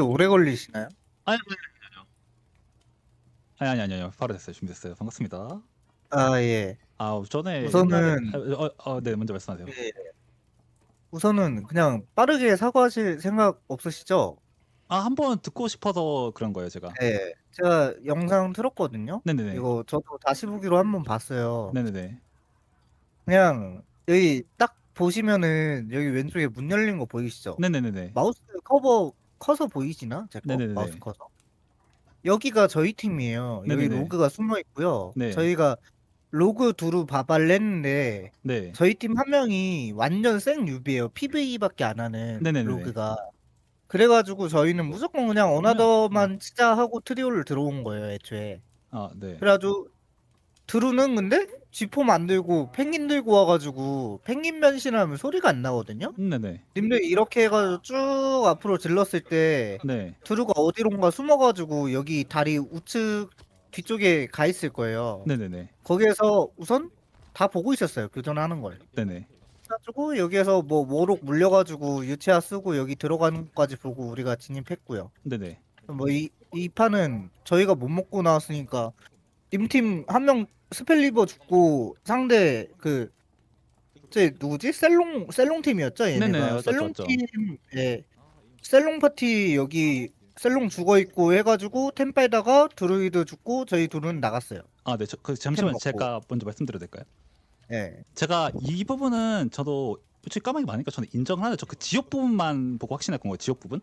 오래 걸리시나요? 아니 아니요. 바로 됐어요. 준비됐어요. 반갑습니다. 아, 예. 전에 옛날에 우선은, 네, 먼저 말씀하세요. 예, 우선은 그냥 빠르게 사과하실 생각 없으시죠? 한번 듣고 싶어서 그런 거예요, 제가. 네. 제가 영상 틀었거든요? 네네네. 이거 저도 다시 보기로 한번 봤어요. 네네네. 그냥 여기 딱 보시면은 여기 왼쪽에 문 열린 거 보이시죠? 네네네네. 마우스 커버 커서 보이시나? 제 거? 마우스 네네네네. 커서? 여기가 저희 팀이에요. 여기 네네네. 로그가 숨어 있고요. 네. 저희가 로그 두루 바발을 했는데 네. 저희 팀 한 명이 완전 생 뉴비예요. PVE밖에 안 하는 네네네네. 로그가. 그래가지고 저희는 무조건 그냥 그러면 어나더만 치자 하고 트리오를 들어온 거예요, 애초에. 네. 그래가지고 드루는 근데 G4 만들고 펭귄 들고 와가지고 펭귄 변신하면 소리가 안 나거든요. 네네. 님들 이렇게 해가지고 쭉 앞으로 질렀을 때 네. 드루가 어디론가 숨어가지고 여기 다리 우측 뒤쪽에 가 있을 거예요. 네네네. 거기에서 우선 다 보고 있었어요. 교전하는 걸. 네네. 그래가지고 여기에서 뭐 모록 물려가지고 유채화 쓰고 여기 들어가는 것까지 보고 우리가 진입했고요. 네네. 뭐 이 판은 저희가 못 먹고 나왔으니까 님팀 한 명 스펠리버 죽고 상대 쟤 누구지? 셀롱 팀이었죠 네네. 얘네가. 맞죠, 셀롱 맞죠. 팀에 셀롱 파티 여기 셀롱 죽어 있고 해가지고 템파에다가 드루이드 죽고 저희 둘은 나갔어요. 네. 템 잠시만 먹고. 제가 먼저 말씀드려도 될까요? 예. 제가 이 부분은 저도 솔직히 까마귀 많으니까 저는 인정을 하는데 저 그 지역 부분만 보고 확신할 건 거예요. 지역 부분.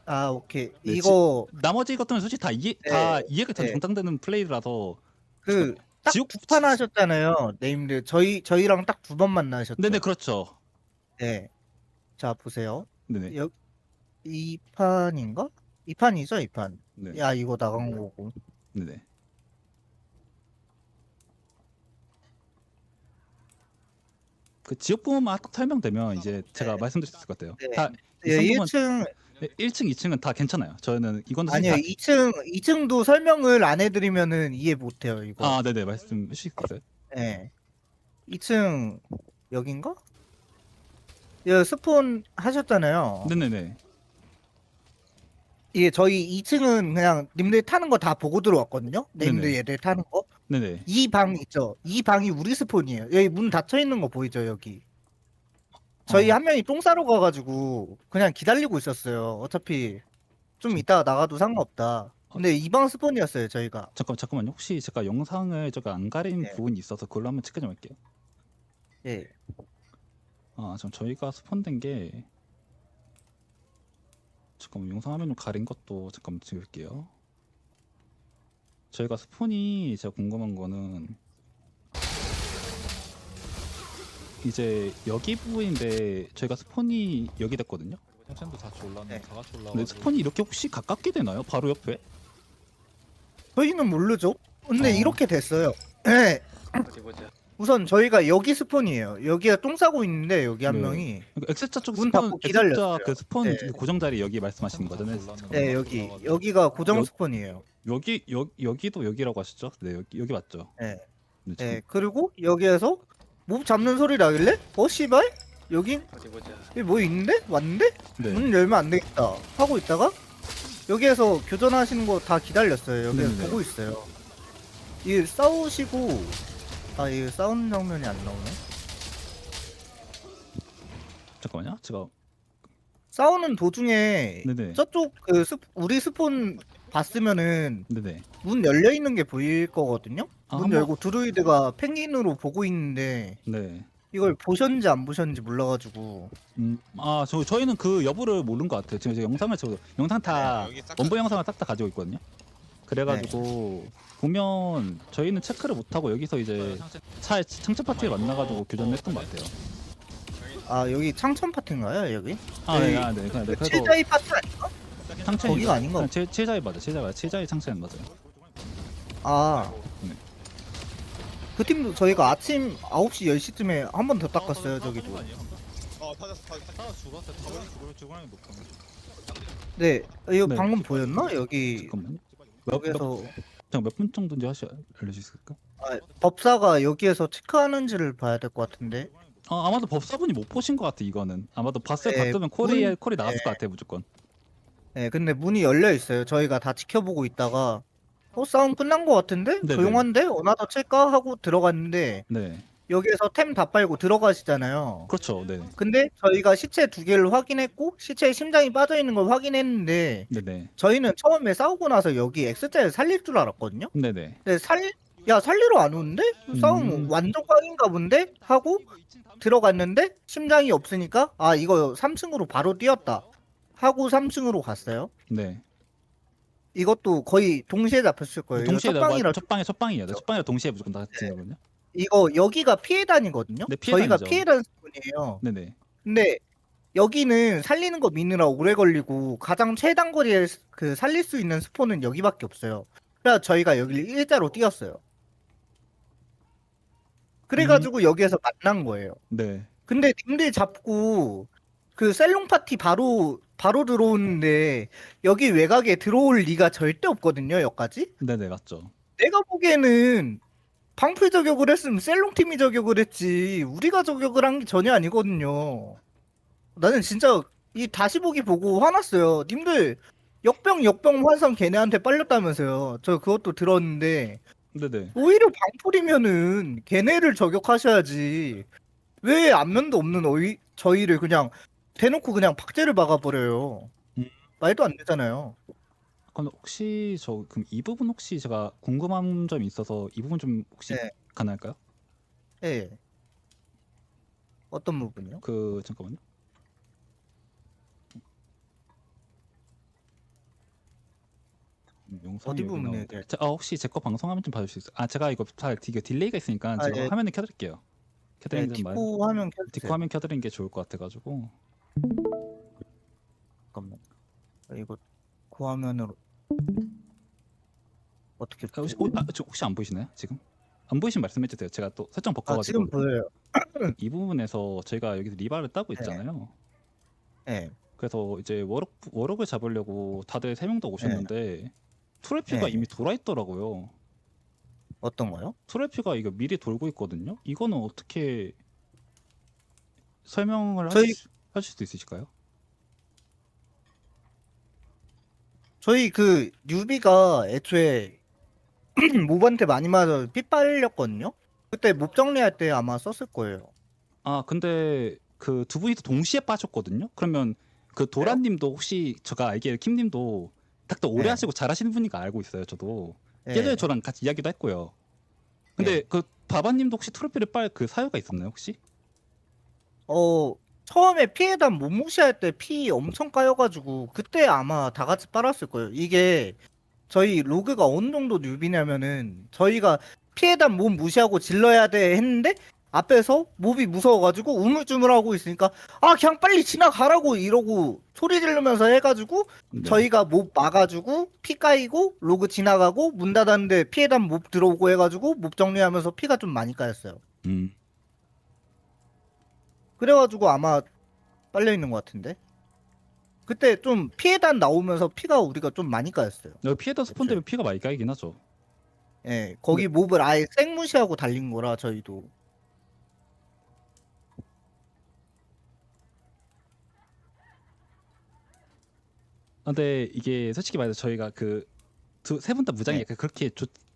아, 오케이. 네, 이거 나머지 것들은 솔직히 다 예. 이해가 전 예. 정당되는 플레이라서 저 그 딱 지옥 두 판 하셨잖아요. 네임들 저희랑 딱 두 번 네네 만나셨죠. 그렇죠. 네. 자, 보세요. 네네. 이 판인가? 이 판이죠, 이 판. 네. 야, 이거 나간 거고. 네네. 그 지역 부분만 딱 설명되면 이제 제가 네. 말씀드릴 수 있을 것 같아요. 네. 다 예, 이선 부분 1층 1층, 2층은 다 괜찮아요. 저는 이건 솔직히 아니요. 다 2층도 설명을 안 해드리면은 이해 못해요, 이거. 네네 말씀 해주실 수 있어요? 예. 2층 여긴가? 예, 스폰 하셨잖아요. 네네네. 이게 저희 2층은 그냥 님들 타는 거 다 보고 들어왔거든요. 님들 네네. 얘들 타는 거. 네네. 이 방 있죠. 이 방이 우리 스폰이에요. 여기 문 닫혀 있는 거 보이죠, 여기. 저희 어, 한 명이 똥 싸러 가가지고 그냥 기다리고 있었어요. 어차피 좀 이따가 나가도 상관없다. 근데 이 방 스폰이었어요, 저희가. 잠깐만요. 혹시 제가 영상을 제가 안 가린 예. 부분이 있어서 그걸로 한번 체크 좀 할게요. 예. 전 저희가 스폰된 게 잠깐만 영상 화면 좀 가린 것도 잠깐만 찍을게요. 저희가 스폰이 제가 궁금한 거는 이제 여기 부분인데 저희가 스폰이 여기 됐거든요. 펜션도 같이 올라왔는데 네. 다 같이 근데 올라와가지고 스폰이 이렇게 혹시 가깝게 되나요? 바로 옆에? 저희는 모르죠. 근데 어. 이렇게 됐어요. 예. 어디 보자. 우선 저희가 여기 스폰이에요. 여기가 똥 싸고 있는데 여기 한 네. 명이 그러니까 X자 쪽 문 스폰, 닫고 X자 기다렸어요. 그 스폰 네. 그 고정 자리 여기 말씀하시는 펜션 거잖아요. 같이 네, 올라왔는데 여기가 고정 여- 스폰이에요. 여기도 여기라고 하셨죠? 네, 여기 맞죠? 네. 네, 네. 그리고 여기에서 몹 잡는 소리 나길래 씨발? 여기 어디 보자. 뭐 있는데? 왔는데? 네. 문 열면 안 되겠다 하고 있다가 여기에서 교전하시는 거 다 기다렸어요. 여기서 네네네. 보고 있어요. 이 싸우시고 이 싸우는 장면이 안 나오네. 잠깐만요. 제가 싸우는 도중에 네네. 저쪽 우리 스폰 봤으면은 네네. 문 열려 있는 게 보일 거거든요. 문 한번- 열고 드루이드가 펭귄으로 보고 있는데 네. 이걸 보셨는지 안 보셨는지 몰라가지고. 저희는 그 여부를 모르는 것 같아요. 지금 이제 영상 다 여기 싹 원본 영상을 딱 다 가지고 있거든요. 그래가지고 보면 저희는 체크를 못 하고 여기서 이제 창체 파티에 만나가지고 교전을 했던 것 같아요. 여기 창천 파티인가요 여기? 네. 그래서 칠자이 파티 아닌가? 창체 거기가 아닌가? 체자이 맞아. 체자이 창체는 맞아요. 네. 그 팀도 저희가 아침 9시 10시쯤에 한 번 더 닦았어요 저기도. 다 죽었어요. 죽으라는 못 보는. 네, 이거 네. 방금 보였나? 여기 잠깐만요. 여기에서 몇 분 정도인지 알려주실 수 있을까? 법사가 여기에서 체크하는지를 봐야 될 것 같은데. 아마도 법사분이 못 보신 것 같아. 이거는 아마도 봤을 네, 같으면 콜이 나왔을 것 같아 무조건. 네, 근데 문이 열려 있어요. 저희가 다 지켜보고 있다가 싸움 끝난 거 같은데? 네네. 조용한데? 어나 더 칠까? 하고 들어갔는데 네. 여기에서 템 다 빨고 들어가시잖아요. 그렇죠. 네. 근데 저희가 시체 2개를 확인했고 시체에 심장이 빠져 있는 걸 확인했는데 네네. 저희는 처음에 싸우고 나서 여기 X자를 살릴 줄 알았거든요. 네네. 근데 살리러 안 오는데? 싸움 완전 꽝인가 본데? 하고 들어갔는데 심장이 없으니까 아 이거 3층으로 바로 뛰었다 하고 3층으로 갔어요. 네. 이것도 거의 동시에 잡혔을 거예요. 이거 동시에 첫방이라 첫방이에요. 그렇죠. 첫방이라 동시에 무조건 나갔거든요. 이거 여기가 피해단이거든요. 네, 저희가 피해단이죠. 피해단 스폰이에요. 네네. 근데 여기는 살리는 거 미느라 오래 걸리고 가장 최단 거리에 그 살릴 수 있는 스폰은 여기밖에 없어요. 그래서 저희가 여기를 일자로 뛰었어요. 그래가지고 여기에서 만난 거예요. 네. 근데 님들 잡고 그 셀롱 파티 바로 들어오는데 여기 외곽에 들어올 리가 절대 없거든요. 여기까지. 네네, 맞죠. 내가 보기에는 방풀 저격을 했으면 셀롱 팀이 저격을 했지 우리가 저격을 한 게 전혀 아니거든요. 나는 진짜 이 다시 보기 보고 화났어요. 님들 역병 환상 걔네한테 빨렸다면서요. 저 그것도 들었는데 네네. 오히려 방풀이면은 걔네를 저격하셔야지. 왜 안면도 없는 저희를 그냥 대놓고 그냥 박제를 막아버려요. 음. 말도 안 되잖아요. 그럼 혹시 그럼 이 부분 혹시 제가 궁금한 점이 있어서 이 부분 좀 혹시 네. 가능할까요? 예. 어떤 부분이요? 잠깐만요. 영상이 어디 여기 부분에 나오는데. 혹시 제 거 방송하면 좀 봐줄 수 있어요? 제가 이거 이게 딜레이가 있으니까 제가 예. 화면을 켜드릴게요. 네, 켜드리는 좀 디코 화면 켜주세요. 디코 화면 켜드리는 게 좋을 것 같아가지고. 잠깐만. 이거 그 화면으로 어떻게 혹시 안 보이시나요? 지금? 안 보이시면 말씀해 주세요. 제가 또 설정 바꿔가지고 지금 보여요. 이 부분에서 저희가 여기서 리바를 따고 네. 있잖아요. 네. 그래서 이제 워럭을 잡으려고 다들 3명 다 오셨는데 트래피가 네. 이미 돌아 있더라고요. 어떤 거요? 트래피가 이거 미리 돌고 있거든요. 이거는 어떻게 설명을 하실 수 있으실까요? 저희 그 뉴비가 애초에 몹한테 많이 맞아 피 빨렸거든요. 그때 몹 정리할 때 아마 썼을 거예요. 근데 그 두 분이서 동시에 빠졌거든요. 그러면 그 도라님도 혹시 제가 알기에 킴님도 닥터 오래 네. 하시고 잘하시는 분이니까 알고 있어요. 저도 네. 예전에 저랑 같이 이야기도 했고요. 근데 그 바바님도 혹시 트로피를 빨 그 사유가 있었나요 혹시? 처음에 피해단 못 무시할 때 피 엄청 까여가지고 그때 아마 다 같이 빨았을 거예요. 이게 저희 로그가 어느 정도 뉴비냐면은 저희가 피해단 몹 무시하고 질러야 돼 했는데 앞에서 몹이 무서워가지고 우물쭈물하고 있으니까 아 그냥 빨리 지나가라고 이러고 소리 지르면서 해가지고 네. 저희가 몹 막아주고 피 까이고 로그 지나가고 문 닫았는데 피해단 몹 들어오고 해가지고 몹 정리하면서 피가 좀 많이 까였어요. 그래가지고 아마 빨려 있는 것 같은데 그때 좀 피해단 나오면서 피가 우리가 좀 많이 까였어요. 여기 피해다 스폰 되면 피가 많이 까이긴 하죠. 예, 거기 몹을 아예 생무시하고 달린 거라 저희도. 근데 이게 솔직히 말해서 저희가 세 분 다 무장이 네. 약간 그렇게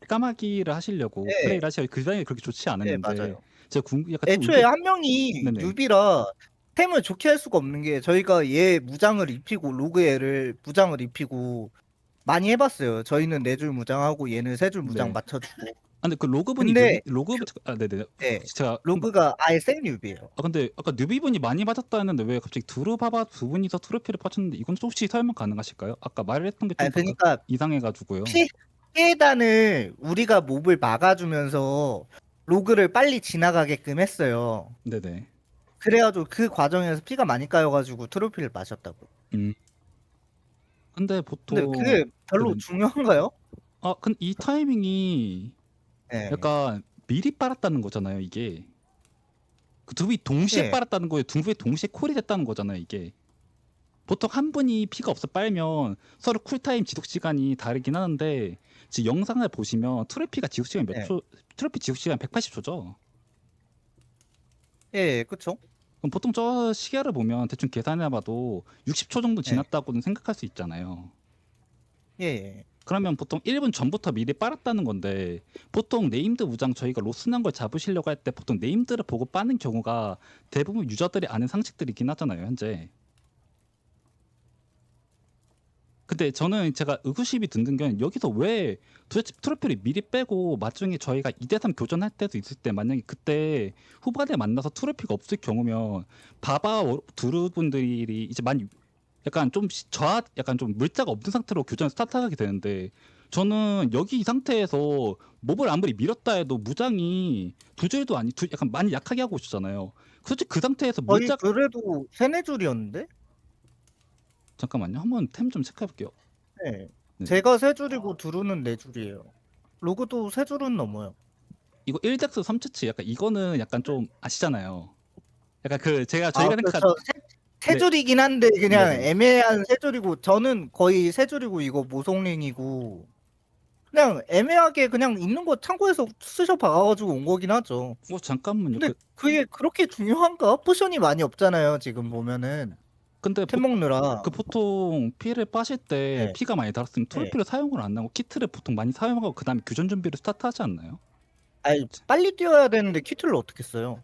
까마귀를 하시려고 네. 플레이를 하시려고 그 주장이 그렇게 좋지 네, 않았는데 맞아요. 제가 약간 좀 애초에 한 명이 네네. 뉴비라 템을 좋게 할 수가 없는 게 저희가 얘 무장을 입히고 로그 얘를 무장을 입히고 많이 해봤어요. 저희는 4줄 무장하고 얘는 3줄 무장 네. 맞춰주고. 근데 그 로그분이 근데 네네. 네, 제가 로그가 아예 생 뉴비예요. 근데 아까 뉴비분이 많이 받았다 했는데 왜 갑자기 두루바바 두 분이서 트로피를 빠졌는데 이건 좀 혹시 설명 가능하실까요? 아까 말했던 게 좀 그러니까 이상해가지고요. 피해단을 우리가 몹을 막아주면서 로그를 빨리 지나가게끔 했어요. 네네. 그래가지고 그 과정에서 피가 많이 까여가지고 트로피를 마셨다고. 근데 보통 근데 그게 별로 네네. 중요한가요? 근데 이 타이밍이 네. 약간 미리 빨았다는 거잖아요, 이게. 그 두 분이 동시에 네. 빨았다는 거예요. 두 분이 동시에 콜이 됐다는 거잖아요, 이게. 보통 한 분이 피가 없어 빨면 서로 쿨타임 지속 시간이 다르긴 하는데 지금 영상을 보시면 트로피가 지속 시간 네. 트로피 지속 시간 180초죠. 예, 그쵸? 그럼 보통 저 시계를 보면 대충 계산해봐도 60초 정도 네. 지났다고는 생각할 수 있잖아요. 예, 예. 그러면 보통 1분 전부터 미리 빨았다는 건데 보통 네임드 무장 저희가 로스난 걸 잡으시려고 할 때 보통 네임드를 보고 빠는 경우가 대부분 유저들이 아는 상식들이긴 하잖아요, 현재. 근데 저는 제가 의구심이 드는 게 여기서 왜 도대체 트로피를 미리 빼고 나중에 저희가 2대3 교전할 때도 있을 때 만약에 그때 후반에 만나서 트로피가 없을 경우면 두루 분들이 이제 많이 약간 좀 약간 좀 물자가 없는 상태로 교전을 스타트하게 되는데 저는 여기 이 상태에서 몹을 아무리 밀었다 해도 무장이 두 줄도 아니 약간 많이 약하게 하고 있었잖아요. 솔직히 그 상태에서 거의 물자 그래도 세네 줄이었는데? 잠깐만요. 한번 템 좀 체크해 볼게요. 네. 네. 제가 세 줄이고 두루는 네 줄이에요. 로그도 세 줄은 넘어요. 이거 1덱스 3채치 약간 이거는 약간 좀 아시잖아요. 약간 그 아, 저희가 생각한 그렇죠. 세 네, 줄이긴 한데 그냥 네네. 애매한 세 줄이고 저는 거의 세 줄이고 이거 모성링이고 그냥 애매하게 그냥 있는 거 창고에서 쑤셔 박아가지고 온 거긴 하죠. 잠깐만요. 근데 그게 그렇게 중요한가? 포션이 많이 없잖아요. 지금 보면은 근데 템 먹느라. 보통 피를 빠실 때 네. 피가 많이 달았으면 네. 트로피를 사용을 안 하고 키트를 보통 많이 사용하고 그다음에 교전 준비를 스타트하지 않나요? 아니 빨리 뛰어야 되는데 키트를 어떻게 써요?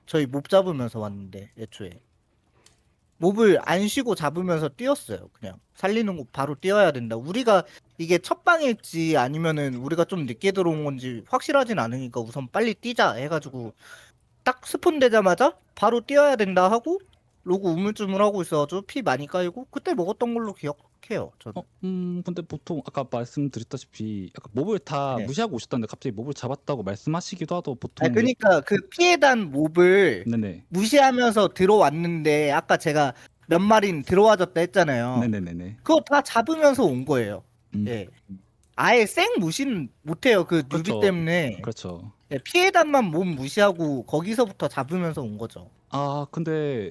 저희 몹 잡으면서 왔는데 애초에 몹을 안 쉬고 잡으면서 뛰었어요. 그냥 살리는 거 바로 뛰어야 된다. 우리가 이게 첫 방일지 아니면은 우리가 좀 늦게 들어온 건지 확실하진 않으니까 우선 빨리 뛰자 해가지고 딱 스폰 되자마자 바로 뛰어야 된다 하고 로그 우물쭈물하고 있어가지고 피 많이 까이고 그때 먹었던 걸로 기억해요. 저는. 근데 보통 아까 말씀드렸다시피 약간 몹을 다 네. 무시하고 오셨다는데 갑자기 몹을 잡았다고 말씀하시기도 하도 보통 아 그러니까 그 피해단 몹을 네네. 무시하면서 들어왔는데 아까 제가 몇 마린 들어와줬다 했잖아요. 네네네네. 그거 다 잡으면서 온 거예요. 음, 예. 아예 생 무시는 못해요. 그 뉴비 그렇죠. 때문에. 그렇죠. 예, 피해단만 몸 무시하고 거기서부터 잡으면서 온 거죠. 아 근데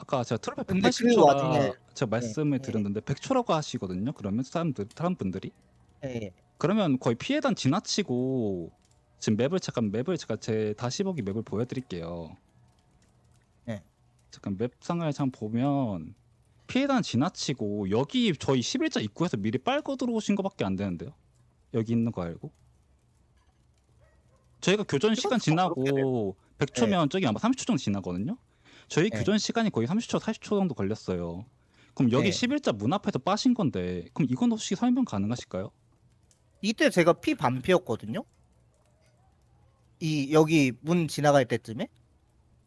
아까 제가 트로피 근데 그 와중에 180초라 제가 예, 말씀을 예, 드렸는데 100초라고 하시거든요. 그러면 다른 분들이 예. 그러면 거의 피해단 지나치고 지금 맵을 제가 제 다시 보기 맵을 보여드릴게요. 예. 잠깐 맵상을 잠 보면 피해단 지나치고 여기 저희 11자 입구에서 미리 빨고 들어오신 거밖에 안 되는데요. 여기 있는 거 알고? 저희가 교전 시간 그렇죠. 그렇게 돼요. 지나고 100초면 저기 아마 30초 정도 지나거든요. 저희 예. 교전 시간이 거의 30초, 40초 정도 걸렸어요. 그럼 여기 예. 11자 문 앞에서 빠신 건데 그럼 이건 혹시 설명 가능하실까요? 이때 제가 피 반피였거든요. 이 여기 문 지나갈 때쯤에.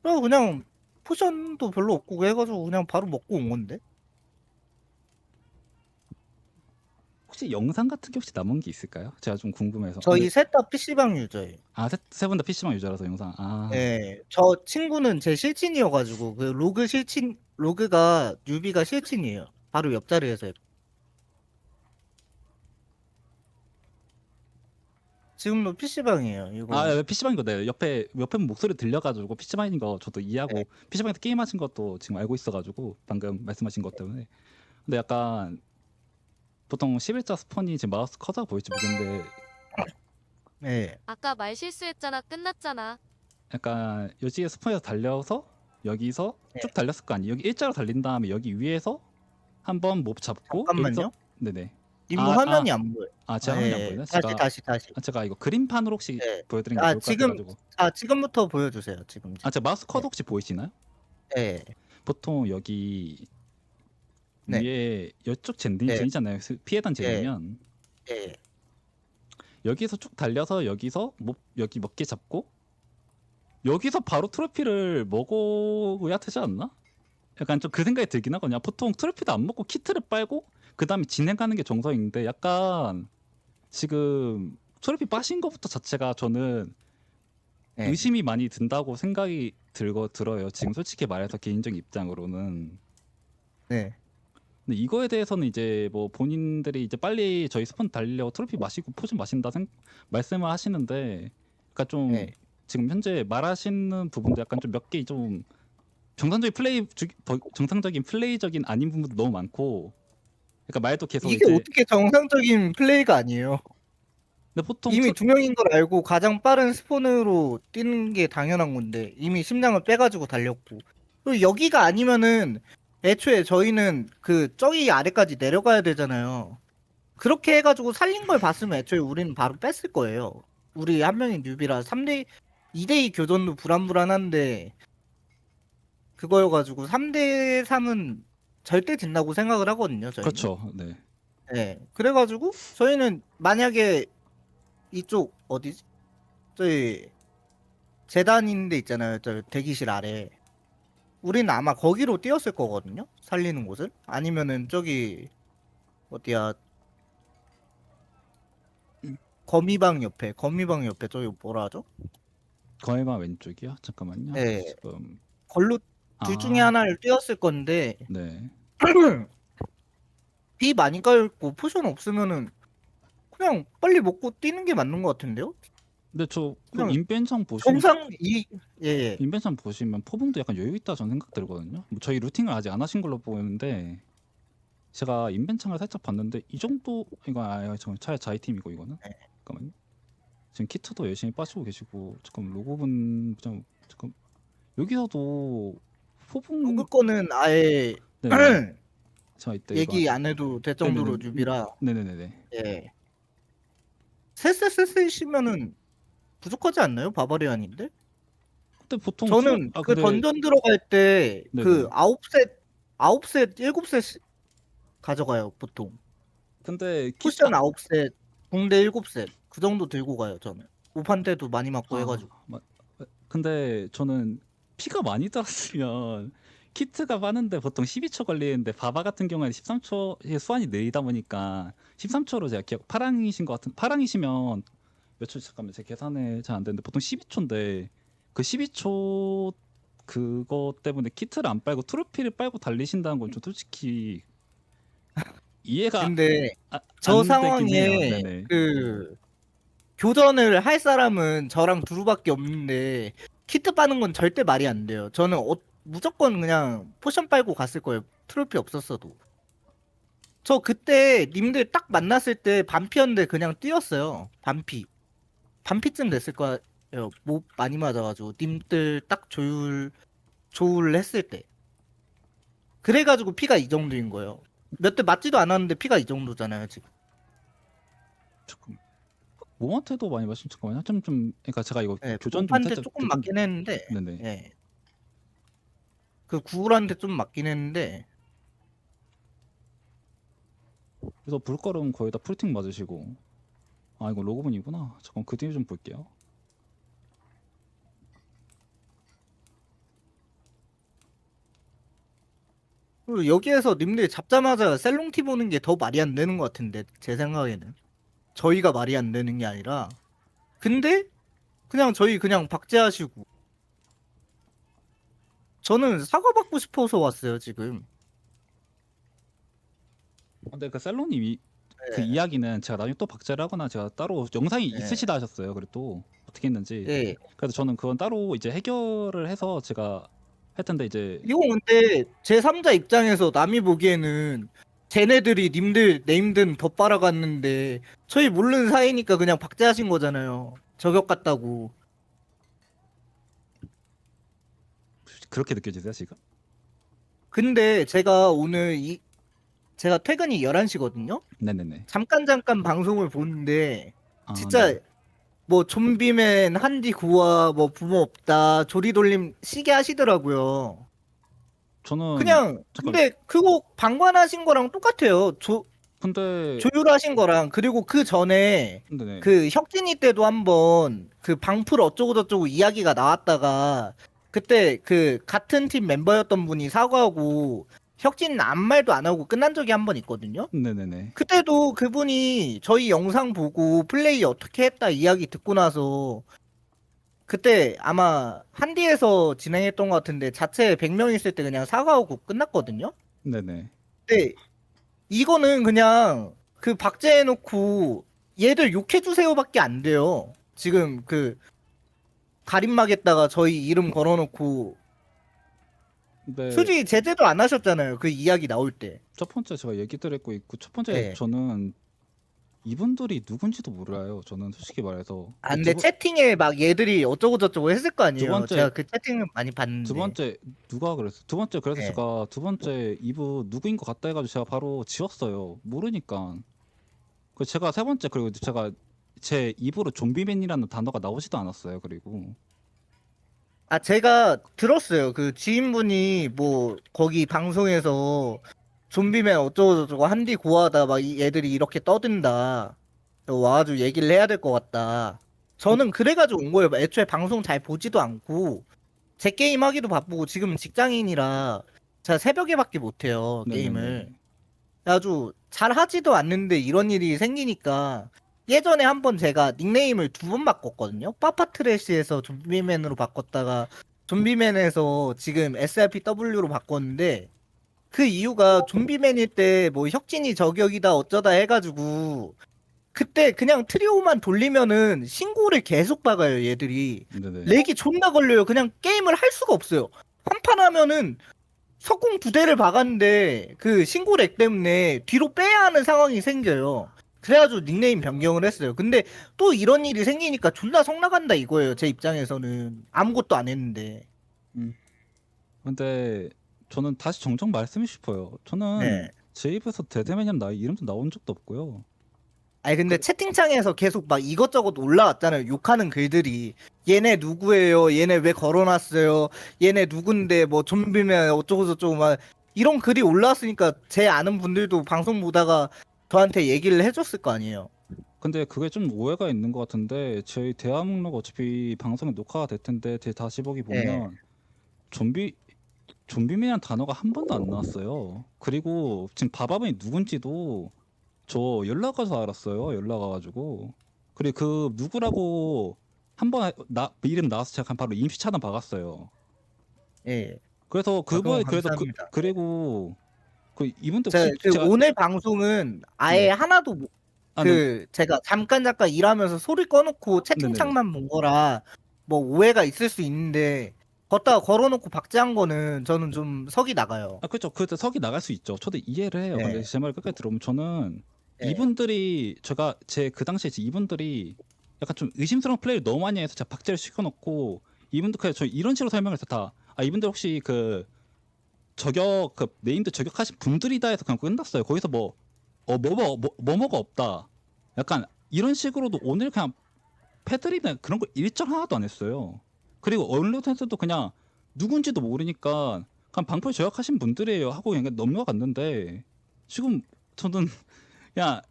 그래서 그냥 포션도 별로 없고 해가지고 그냥 바로 먹고 온 건데. 혹시 영상 같은 게 혹시 남은 게 있을까요? 제가 좀 궁금해서. 저희 셋 다 PC방 유저예요. 세 분 다 PC방 유저라서 영상. 예. 저 친구는 제 실친이어가지고 그 로그 실친 로그가 뉴비가 실친이에요. 바로 옆자리에서 했고. 지금도 PC방이에요. 이거. PC방인 거 네. 옆에 목소리 들려가지고 PC방인 거 저도 이해하고 네. PC방에서 게임하신 것도 지금 알고 있어가지고 방금 말씀하신 것 때문에. 근데 약간 보통 11자 스폰이 지금 마우스 커서 보일지 모르겠는데 네. 아까 말 실수했잖아. 끝났잖아. 약간 여기에 스폰에서 달려서 여기서 네. 쭉 달렸을 거 아니에요. 여기 일자로 달린 다음에 여기 위에서 한번 몹 잡고 여기서 잠깐만요. 네네. 임무 화면이 안 보여. 제 화면이 안 예. 보이나? 다시. 제가 이거 그림판으로 혹시 네. 보여드린 게 좋을 것 같아가지고. 지금부터 보여주세요. 지금. 제가 마우스 커드 네. 혹시 보이시나요? 네. 보통 여기 네. 위에 이쪽 네. 젠이잖아요. 피해단 젠이면 예. 여기서 쭉 달려서 여기서 여기 몇 개 잡고 여기서 바로 트로피를 먹어야 되지 않나? 약간 좀 그 생각이 들긴 하거든요. 보통 트로피도 안 먹고 키트를 빨고 그 다음에 진행하는 게 정석인데 약간 지금 트로피 빠신 것부터 자체가 저는 네. 의심이 많이 든다고 생각이 들어요. 지금 솔직히 말해서 개인적인 입장으로는. 네. 근데 이거에 대해서는 이제 뭐 본인들이 이제 빨리 저희 스폰 달리려고 트로피 마시고 포션 마신다 말씀을 하시는데 그러니까 좀 네. 지금 현재 말하시는 부분도 약간 좀 몇 개 좀 정상적인 플레이적인 아닌 부분도 너무 많고 그러니까 말도 계속 이게 이제 어떻게 정상적인 플레이가 아니에요. 근데 보통 이미 두 명인 걸 알고 가장 빠른 스폰으로 뛰는 게 당연한 건데 이미 심장을 빼가지고 달렸고 그리고 여기가 아니면은 애초에 저희는 그 저기 아래까지 내려가야 되잖아요. 그렇게 해가지고 살린 걸 봤으면 애초에 우리는 바로 뺐을 거예요. 우리 한 명이 뉴비라 2대2 교전도 불안불안한데 그거여가지고 3대3은 절대 진다고 생각을 하거든요. 저희는. 그렇죠. 네. 네. 그래가지고 저희는 만약에 이쪽 어디지? 저희 재단 있는 데 있잖아요. 저 대기실 아래. 우리는 아마 거기로 뛰었을 거거든요. 살리는 곳을. 아니면은 저기 어디야? 거미방 옆에 저기 뭐라 하죠? 거해방 왼쪽이요? 잠깐만요. 네. 지금 걸로 둘 중에 하나를 뛰었을 건데 네. 비 많이 깔고 포션 없으면은 그냥 빨리 먹고 뛰는 게 맞는 것 같은데요? 근데 저 그 그냥 인벤창 보시면 정상 예. 인벤창 보시면 포봉도 약간 여유 있다 저는 생각 들거든요. 뭐 저희 루팅을 아직 안 하신 걸로 보이는데 제가 인벤창을 살짝 봤는데 이 정도 이거 잠깐 차에 자이 팀이고 이거는 네. 잠깐만요. 지금 키트도 열심히 빠지고 계시고 잠깐 로고분 잠깐 여기서도 포봉 누구 거는 아예 네. 자 이때 얘기 이거 안 해도 될 정도로 네네네. 뉴비라 네네네네. 예. 셋이시면은 부족하지 않나요? 바바리안인데? 근데 보통 저는 그 근데 던전 들어갈 때 네네. 그 9셋 7셋 가져가요 보통. 근데 쿠션 9셋 붕대 7셋 그 정도 들고 가요 저는. 오판 때도 많이 맞고 해가지고. 근데 저는 피가 많이 달았으면 키트가 빠는데 보통 12초 걸리는데 바바 같은 경우에는 13초 수완이 느리다 보니까 13초로 제가 기억 파랑이신 것 같은 파랑이시면 몇 초 잠깐만 제 계산이 잘 안 되는데 보통 12초인데 그 12초 그거 때문에 키트를 안 빨고 트로피를 빨고 달리신다는 건 좀 솔직히 이해가 근데 안 저 되긴 해요. 상황에 네네. 그 교전을 할 사람은 저랑 두루밖에 없는데 키트 빠는 건 절대 말이 안 돼요. 저는 무조건 그냥 포션 빨고 갔을 거예요. 트로피 없었어도. 저 그때 님들 딱 만났을 때 반피였는데 그냥 뛰었어요. 반피쯤 됐을 거예요. 뭐 많이 맞아가지고 님들 딱 조율 했을 때. 그래가지고 피가 이 정도인 거예요. 몇 대 맞지도 않았는데 피가 이 정도잖아요 지금. 조금 몸한테도 많이 마신 잠깐만요. 좀 그러니까 제가 이거 네, 교전 좀 오판테 살짝 조금 맞긴 했는데. 네네. 예. 그 구울한테 좀 맞긴 했는데. 그래서 불걸음 거의 다 풀팅 맞으시고 아 이거 로그분이구나. 잠깐 그 뒤에 좀 볼게요. 그리고 여기에서 님들 잡자마자 셀롱티 보는 게 더 말이 안 되는 것 같은데 제 생각에는 저희가 말이 안 되는 게 아니라 근데 그냥 저희 그냥 박제하시고 저는 사과받고 싶어서 왔어요 지금. 근데 그 셀로님 그 네. 이야기는 제가 나중에 또 박제를 하거나 제가 따로 영상이 네. 있으시다 하셨어요. 그래도 어떻게 했는지. 예. 그래서 저는 그건 따로 이제 해결을 해서 제가 할 텐데 이제 이거 근데 제3자 입장에서 남이 보기에는 쟤네들이 님들 네임든 더 빨아갔는데 저희 모르는 사이니까 그냥 박제하신 거잖아요. 저격 같다고. 그렇게 느껴지세요 지금? 근데 제가 오늘 제가 퇴근이 11시거든요? 네네네. 잠깐 방송을 보는데 아, 진짜 네. 뭐 좀비맨 한디 구화 뭐 부모 없다 조리돌림 시계 하시더라고요. 저는 그냥 잠깐 근데 그거 방관하신 거랑 똑같아요. 근데 조율하신 거랑. 그리고 그 전에 네네. 그 혁진이 때도 한번 그 방풀 어쩌고 저쩌고 이야기가 나왔다가 그때 그 같은 팀 멤버였던 분이 사과하고 혁진은 아무 말도 안 하고 끝난 적이 한 번 있거든요. 네네네. 그때도 그분이 저희 영상 보고 플레이 어떻게 했다 이야기 듣고 나서 그때 아마 한디에서 진행했던 것 같은데 자체 100명 있을 때 그냥 사과하고 끝났거든요. 네네. 근데 이거는 그냥 그 박제해놓고 얘들 욕해주세요밖에 안 돼요. 지금 그 가림막에다가 저희 이름 걸어놓고 근데 솔직히 제대로 안 하셨잖아요. 그 이야기 나올 때. 첫 번째 제가 얘기 드렸고 있고 첫 번째 네. 저는 이분들이 누군지도 몰라요. 저는 솔직히 말해서. 아 근데 채팅에 막 얘들이 어쩌고 저쩌고 했을 거 아니에요. 번째- 제가 그 채팅을 많이 두 봤는데. 번째 누가 그랬어? 두 번째 그래서 네. 제가 두 번째 이브 누구인 것 같다 해가지고 제가 바로 지웠어요. 모르니까. 그 제가 세 번째 그리고 제가 제 입으로 좀비맨이라는 단어가 나오지도 않았어요. 그리고 아 제가 들었어요. 그 지인분이 뭐 거기 방송에서 좀비맨 어쩌고 저쩌고 한디 고하다 막 얘들이 이렇게 떠든다. 와가지고 얘기를 해야 될 것 같다. 저는 그래가지고 온 거예요. 애초에 방송 잘 보지도 않고 제 게임 하기도 바쁘고 지금 직장인이라 제가 새벽에밖에 못해요 게임을. 네네네. 아주 잘 하지도 않는데 이런 일이 생기니까 예전에 한번 제가 닉네임을 2번 바꿨거든요. 파파트래시에서 좀비맨으로 바꿨다가 좀비맨에서 지금 SRPW로 바꿨는데 그 이유가 좀비맨일 때 뭐 혁진이 저격이다 어쩌다 해가지고 그때 그냥 트리오만 돌리면은 신고를 계속 박아요 얘들이. 네네. 렉이 존나 걸려요. 그냥 게임을 할 수가 없어요. 한 판 하면은 석궁 2대를 박았는데 그 신고 렉 때문에 뒤로 빼야 하는 상황이 생겨요. 그래가지고 닉네임 변경을 했어요. 근데 또 이런 일이 생기니까 존나 성 나간다 이거예요. 제 입장에서는 아무것도 안 했는데. 근데 저는 다시 정정 말씀이 싶어요. 저는 네. 제 입에서 데드맨이란 나 이름도 나온 적도 없고요. 아니 근데 채팅창에서 계속 막 이것저것 올라왔잖아요. 욕하는 글들이 얘네 누구예요? 얘네 왜 걸어놨어요? 얘네 누군데 뭐 좀비면 어쩌고 저쩌고 막 이런 글이 올라왔으니까 제 아는 분들도 방송 보다가 저한테 얘기를 해줬을 거 아니에요. 근데 그게 좀 오해가 있는 것 같은데 저희 대화 목록 어차피 방송에 녹화가 될 텐데 제 다시 보기 보면 좀비맨이라는 단어가 한 번도 안 나왔어요. 그리고 지금 바바분이 누군지도 저 연락 와서 알았어요. 연락 와가지고 그리고 그 누구라고 한번 나 이름 나와서 제가 바로 임시 차단 박았어요. 예. 그래서 그거 그럼 그래서 감사합니다. 그리고 그 이분들 제, 혹시 그 제가 오늘 방송은 아예 네. 하나도 아, 네. 제가 잠깐 일하면서 소리 꺼놓고 채팅창만 본 거라 뭐 오해가 있을 수 있는데 걷다가 걸어놓고 박제한 거는 저는 좀 석이 나가요. 아 그렇죠. 그 석이 나갈 수 있죠. 저도 이해를 해요. 근데 네. 제 말 끝까지 들어보면 저는 네. 이분들이 제가 제 그 당시에 이분들이 약간 좀 의심스러운 플레이를 너무 많이 해서 제가 박제를 시켜놓고 이분들 그냥 저 이런 식으로 설명해서 다 아 이분들 혹시 그 저격 그 네임드 저격하신 분들이다 해서 그냥 끝났어요. 거기서 뭐가 없다. 약간 이런 식으로도 오늘 그냥 패드립이나 그런 거 일절 하나도 안 했어요. 그리고 언론에서도 그냥 누군지도 모르니까 그냥 방풀 저격하신 분들이에요 하고 그냥 넘어갔는데 지금 저는 야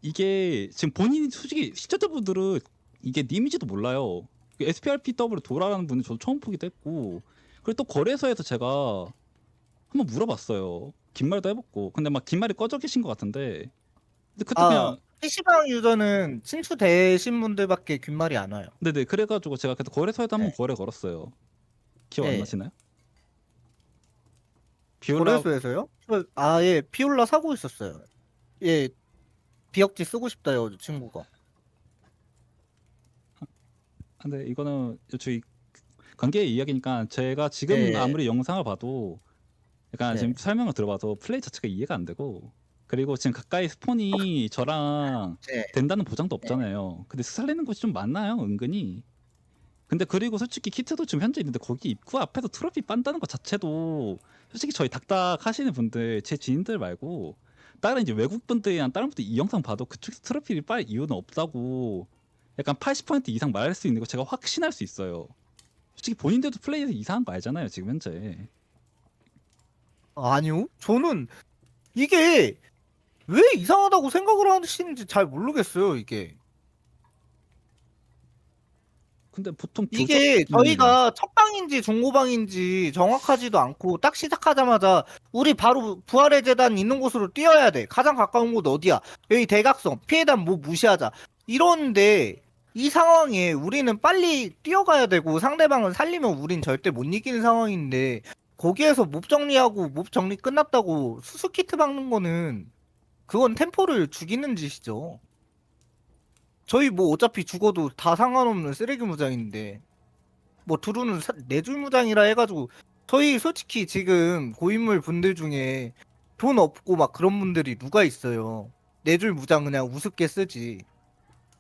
이게 지금 본인이 솔직히 시청자분들은 이게 님인지도 몰라요. SPRPW 돌아가는 분은 저도 처음 보기도 했고 그리고 또 거래소에서 제가 한번 물어봤어요. 긴 말도 해봤고 근데 막 긴 말이 꺼져 계신 것 같은데 근데 그때 그냥 PC방 유저는 친추되신 분들밖에 귓말이 안 와요. 네네 그래가지고 제가 그때 거래소에도 한번 네. 거래 걸었어요. 기억 안 네. 나시나요? 비올라 거래소에서요? 예, 피올라 사고 있었어요. 예, 비역지 쓰고 싶다요, 친구가. 근데 이거는 저희 관계의 이야기니까 제가 지금 네. 아무리 영상을 봐도 약간 네. 지금 설명을 들어봐도 플레이 자체가 이해가 안 되고 그리고 지금 가까이 스폰이 저랑 네. 된다는 보장도 없잖아요. 근데 살리는 곳이 좀 많나요, 은근히. 근데 그리고 솔직히 키트도 지금 현재 있는데 거기 입구 앞에서 트로피 빤다는 것 자체도 솔직히 저희 닥닥 하시는 분들 제 지인들 말고 다른 이제 외국 분들이랑 다른 분들 이 영상 봐도 그쪽에서 트로피를 빨 이유는 없다고 약간 80% 이상 말할 수 있는 거 제가 확신할 수 있어요. 솔직히 본인들도 플레이에서 이상한 거 알잖아요, 지금 현재. 아니요. 저는 이게 왜 이상하다고 생각을 하시는지 잘 모르겠어요, 이게. 근데 보통 이게 저희가 첫 방인지 중고방인지 정확하지도 않고 딱 시작하자마자 우리 바로 부활의 재단 있는 곳으로 뛰어야 돼. 가장 가까운 곳 어디야? 여기 대각선. 피해단 뭐 무시하자. 이러는데 이 상황에 우리는 빨리 뛰어가야 되고 상대방을 살리면 우린 절대 못 이기는 상황인데 거기에서 몹 정리하고 몹 정리 끝났다고 수수키트 박는 거는 그건 템포를 죽이는 짓이죠. 저희 뭐 어차피 죽어도 다 상관없는 쓰레기 무장인데 뭐 두루는 내줄 무장이라 해가지고 저희 솔직히 지금 고인물 분들 중에 돈 없고 막 그런 분들이 누가 있어요. 네 줄 무장 그냥 우습게 쓰지.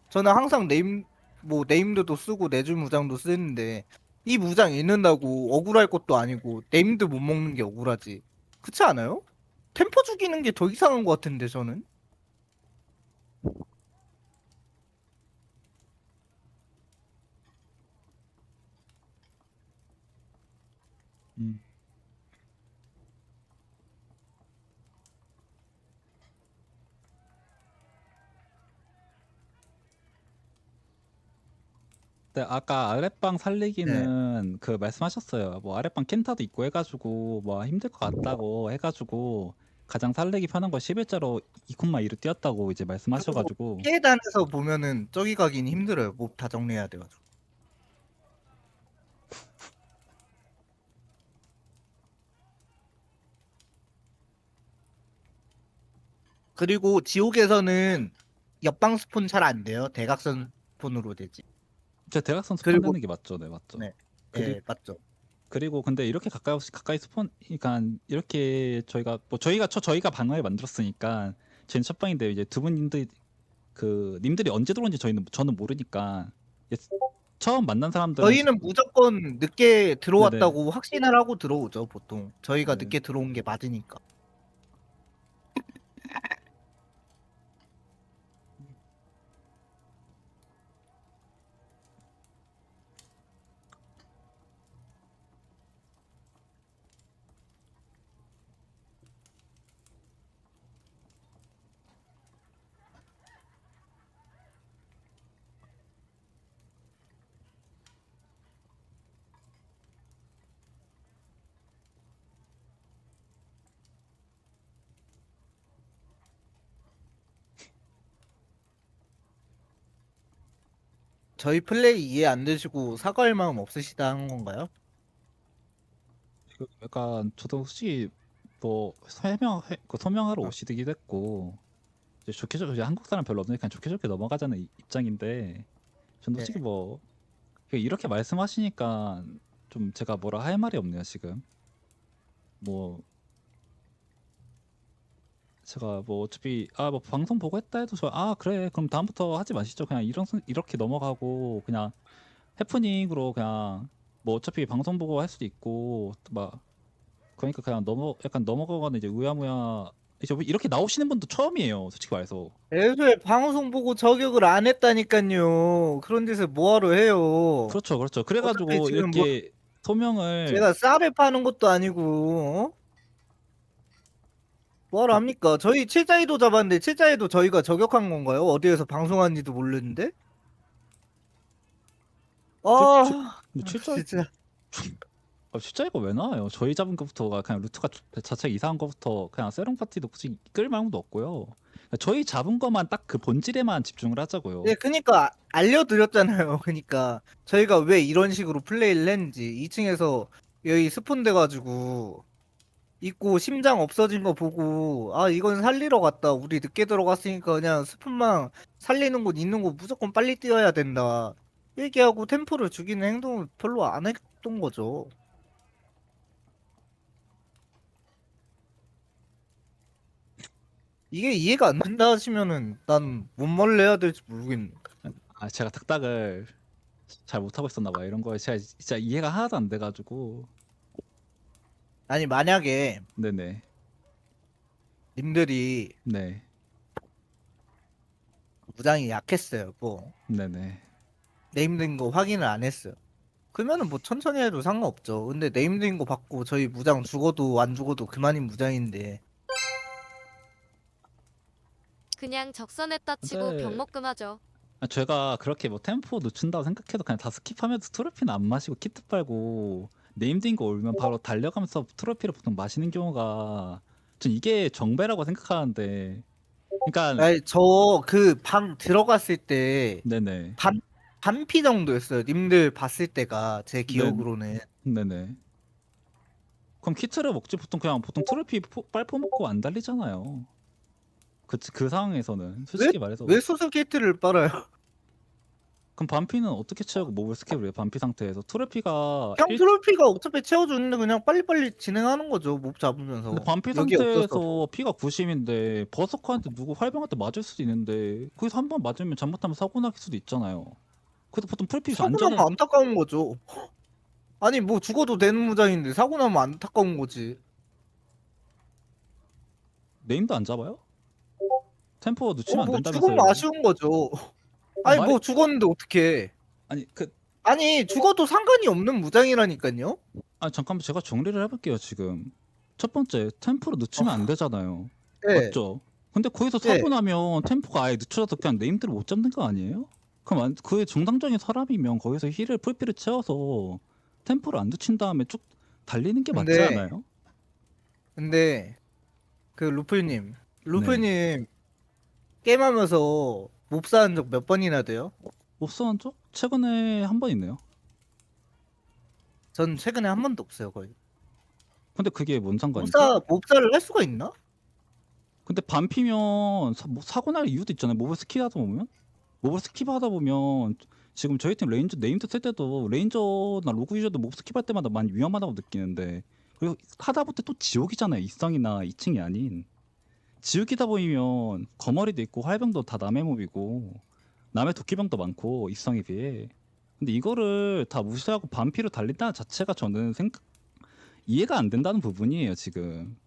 저는 항상 네임드도 쓰고 네 줄 무장도 쓰는데 이 무장 잃는다고 억울할 것도 아니고 네임드 못 먹는 게 억울하지. 그렇지 않아요? 템포 죽이는 게 더 이상한 것 같은데 저는. 음. 근데 아까 아랫방 네. 살리기는 그 말씀하셨어요. 뭐 아랫방 켄타도 있고 해가지고 뭐 힘들 것 같다고 해가지고 가장 살리기 편한 거 11자로 2콤마 2로 뛰었다고 이제 그리고 말씀하셔가지고 피해단에서 보면은 저기 가긴 힘들어요. 몹 다 정리해야 돼가지고. 그리고 지옥에서는 옆방 스폰 잘 안 돼요. 대각선 스폰으로 되지. 제 대각선 스폰 그리고 되는 게 맞죠, 네 맞죠. 네, 그리 네 맞죠. 그리고 근데 이렇게 가까이 스폰, 그러니까 이렇게 저희가 방을 만들었으니까 저희는 첫 방인데 이제 두 분님들 그 님들이 언제 들어온지 저는 모르니까 이제 처음 만난 사람들은 저희는 무조건 늦게 네네. 들어왔다고 확신을 하고 들어오죠, 보통. 저희가 네. 늦게 들어온 게 맞으니까. 저희 플레이 이해 안 되시고 사과할 마음 없으시다 한 건가요? 약간 저도 솔직히 뭐 소명하러 오시기도 했고 이제 이제 한국 사람 별로 없으니까 좋게 좋게 넘어가자는 입장인데 전 네. 솔직히 뭐 이렇게 말씀하시니까 좀 제가 뭐라 할 말이 없네요 지금. 뭐 제가 뭐 어차피 뭐 방송 보고 했다 해도 그래 그럼 다음부터 하지 마시죠 그냥 이렇게 넘어가고 그냥 해프닝으로 그냥 뭐 어차피 방송 보고 할 수도 있고 막 그러니까 그냥 약간 넘어가거나 이제 우야무야 이제 이렇게 나오시는 분도 처음이에요 솔직히 말해서. 애초에 방송 보고 저격을 안 했다니까요. 그런 짓을 뭐하러 해요. 그렇죠 그렇죠. 어차피 그래가지고 지금 뭐 이렇게 소명을 제가 쌀을 파는 것도 아니고 뭐하러 합니까? 저희 칠자이도 잡았는데 칠자이도 저희가 저격한 건가요? 어디에서 방송한지도 모르는데? 아 출자 진짜 출자 이거 왜 나와요? 저희 잡은 것부터가 그냥 루트가 자체가 이상한 것부터 그냥 세롱 파티도 굳이 끌 마음도 없고요. 그러니까 저희 잡은 것만 딱 그 본질에만 집중을 하자고요. 네, 그니까 알려드렸잖아요. 그니까 저희가 왜 이런 식으로 플레이를 했는지 2층에서 여기 스폰 돼가지고 있고 심장 없어진 거 보고 이건 살리러 갔다. 우리 늦게 들어갔으니까 그냥 스폰만 살리는 곳 있는 곳 무조건 빨리 뛰어야 된다. 얘기하고 템포를 죽이는 행동을 별로 안 했던 거죠. 이게 이해가 안 된다 하시면은 난 뭔 말을 해야 될지 모르겠네. 제가 탁탁을 잘 못하고 있었나 봐요. 이런 거에 제가 진짜 이해가 하나도 안 돼가지고. 아니 만약에 네네. 님들이 네. 무장이 약했어요. 뭐 네네. 네임드인 거 확인을 안 했어요. 그러면은 뭐 천천히 해도 상관없죠. 근데 네임드인 거 받고 저희 무장 죽어도 안 죽어도 그만인 무장인데. 그냥 적선했다 치고 근데 병먹금 하죠. 제가 그렇게 뭐 템포 늦춘다고 생각해도 그냥 다 스킵하면서 트로피는 안 마시고 키트 빨고 네임드인 거 올면 바로 달려가면서 트로피를 보통 마시는 경우가 전 이게 정배라고 생각하는데. 그러니까 아니 저 그 방 들어갔을 때 네네. 반피 정도였어요. 님들 봤을 때가 제 네, 기억으로는. 네네. 그럼 키트를 먹지 보통 트로피 빨포 먹고 안 달리잖아요. 그 상황에서는 왜, 솔직히 말해서 왜 수수 키트를 빨아요? 그럼 반피는 어떻게 채우고 몹을 스킵을 해요? 반피 상태에서 트로피가 그냥 트로피가 어차피 채워주는데 그냥 빨리빨리 진행하는 거죠. 몹 잡으면서. 근데 반피 여기 없어서. 상태에서 피가 90인데 버서커한테 누구 활병한테 맞을 수도 있는데 거기서 한 번 맞으면 잘못하면 사고 날 수도 있잖아요. 그래도 보통 프리피 사고 안전한 나면 안타까운 거죠. 아니 뭐 죽어도 되는 무장인데 사고 나면 안타까운 거지. 네임도 안 잡아요? 템포 늦추면 안 뭐 된다면서요. 죽으면 아쉬운 거죠. 아니 말이- 뭐 죽었는데 어떡해. 아니 아니 죽어도 상관이 없는 무장이라니까요. 잠깐만 제가 정리를 해볼게요 지금. 첫 번째 템포를 늦추면 안 되잖아요. 네. 맞죠? 근데 거기서 네. 사고 나면 템포가 아예 늦춰져서 그냥 네임들을 못 잡는 거 아니에요? 그럼 그게 정상적인 사람이면 거기서 힐을 풀피를 채워서 템포를 안 늦춘 다음에 쭉 달리는 게 맞지 근데- 않아요? 근데 그 루플님, 네. 루플님 게임하면서 몹사한 적 몇 번이나 돼요? 옵스한 쪽? 최근에 한 번 있네요. 전 최근에 한 번도 없어요 거의. 근데 그게 뭔 상관이죠? 몹사를 할 수가 있나? 근데 반피면 사고 날 이유도 있잖아요. 몹을 스킵하다 보면 몹을 스킵하다 보면 지금 저희 팀 레인저 네임드 쓸 때도 레인저나 로그 유저도 몹 스킵할 때마다 많이 위험하다고 느끼는데 그리고 하다못해 또 지옥이잖아요. 이성이나 2층이 아닌 지옥이다 보이면 거머리도 있고 활병도 다 남의 몹이고 남의 도끼병도 많고 이성에 비해 근데 이거를 다 무시하고 반피로 달린다는 자체가 저는 이해가 안 된다는 부분이에요 지금.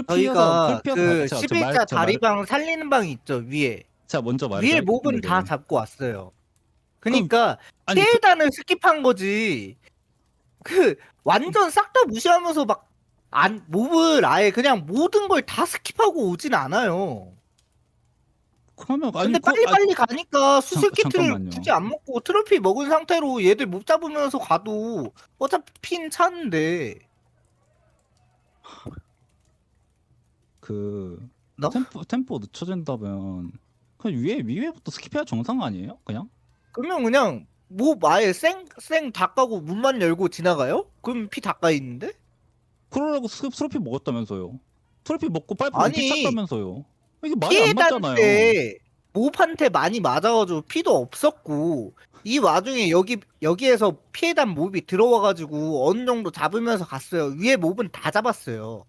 저희가 그 풀피어서 11자 다리방 살리는 방이 있죠 위에. 자 먼저 말해. 위에 몹은 다 잡고 왔어요. 그러니까 아니 피해단을 스킵한 거지. 그 완전 싹 다 무시하면서 막 몹을 아예 그냥 모든 걸 다 스킵하고 오진 않아요. 그러면 아니 근데 빨리빨리 가니까 수술 키트를 잠깐만요. 굳이 안 먹고 트로피 먹은 상태로 얘들 못 잡으면서 가도 어차피 핀 차는데. 그 나? 템포 늦춰진다면 그냥 위에부터 스킵해야 정상 아니에요? 그냥? 그러면 몹 아예 쌩 다 까고 문만 열고 지나가요? 그럼 피 다 까 있는데? 그러려고 트로피 먹었다면서요. 트로피 먹고 빨리 아니, 피 찼다면서요. 이게 말이 안 맞잖아요. 피해단때 몹한테 많이 맞아가지고 피도 없었고 이 와중에 여기에서 피해단 몹이 들어와가지고 어느 정도 잡으면서 갔어요. 위에 몹은 다 잡았어요.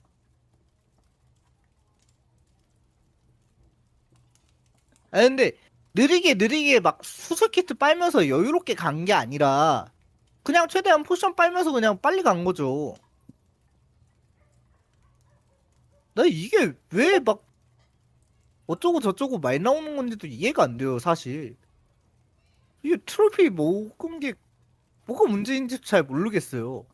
아 근데 느리게 막 수술키트 빨면서 여유롭게 간 게 아니라 그냥 최대한 포션 빨면서 그냥 빨리 간 거죠. 나 이게 왜 막 어쩌고 저쩌고 말 나오는 건지도 이해가 안 돼요, 사실. 이게 트로피 먹은 게 뭐가 문제인지 잘 모르겠어요.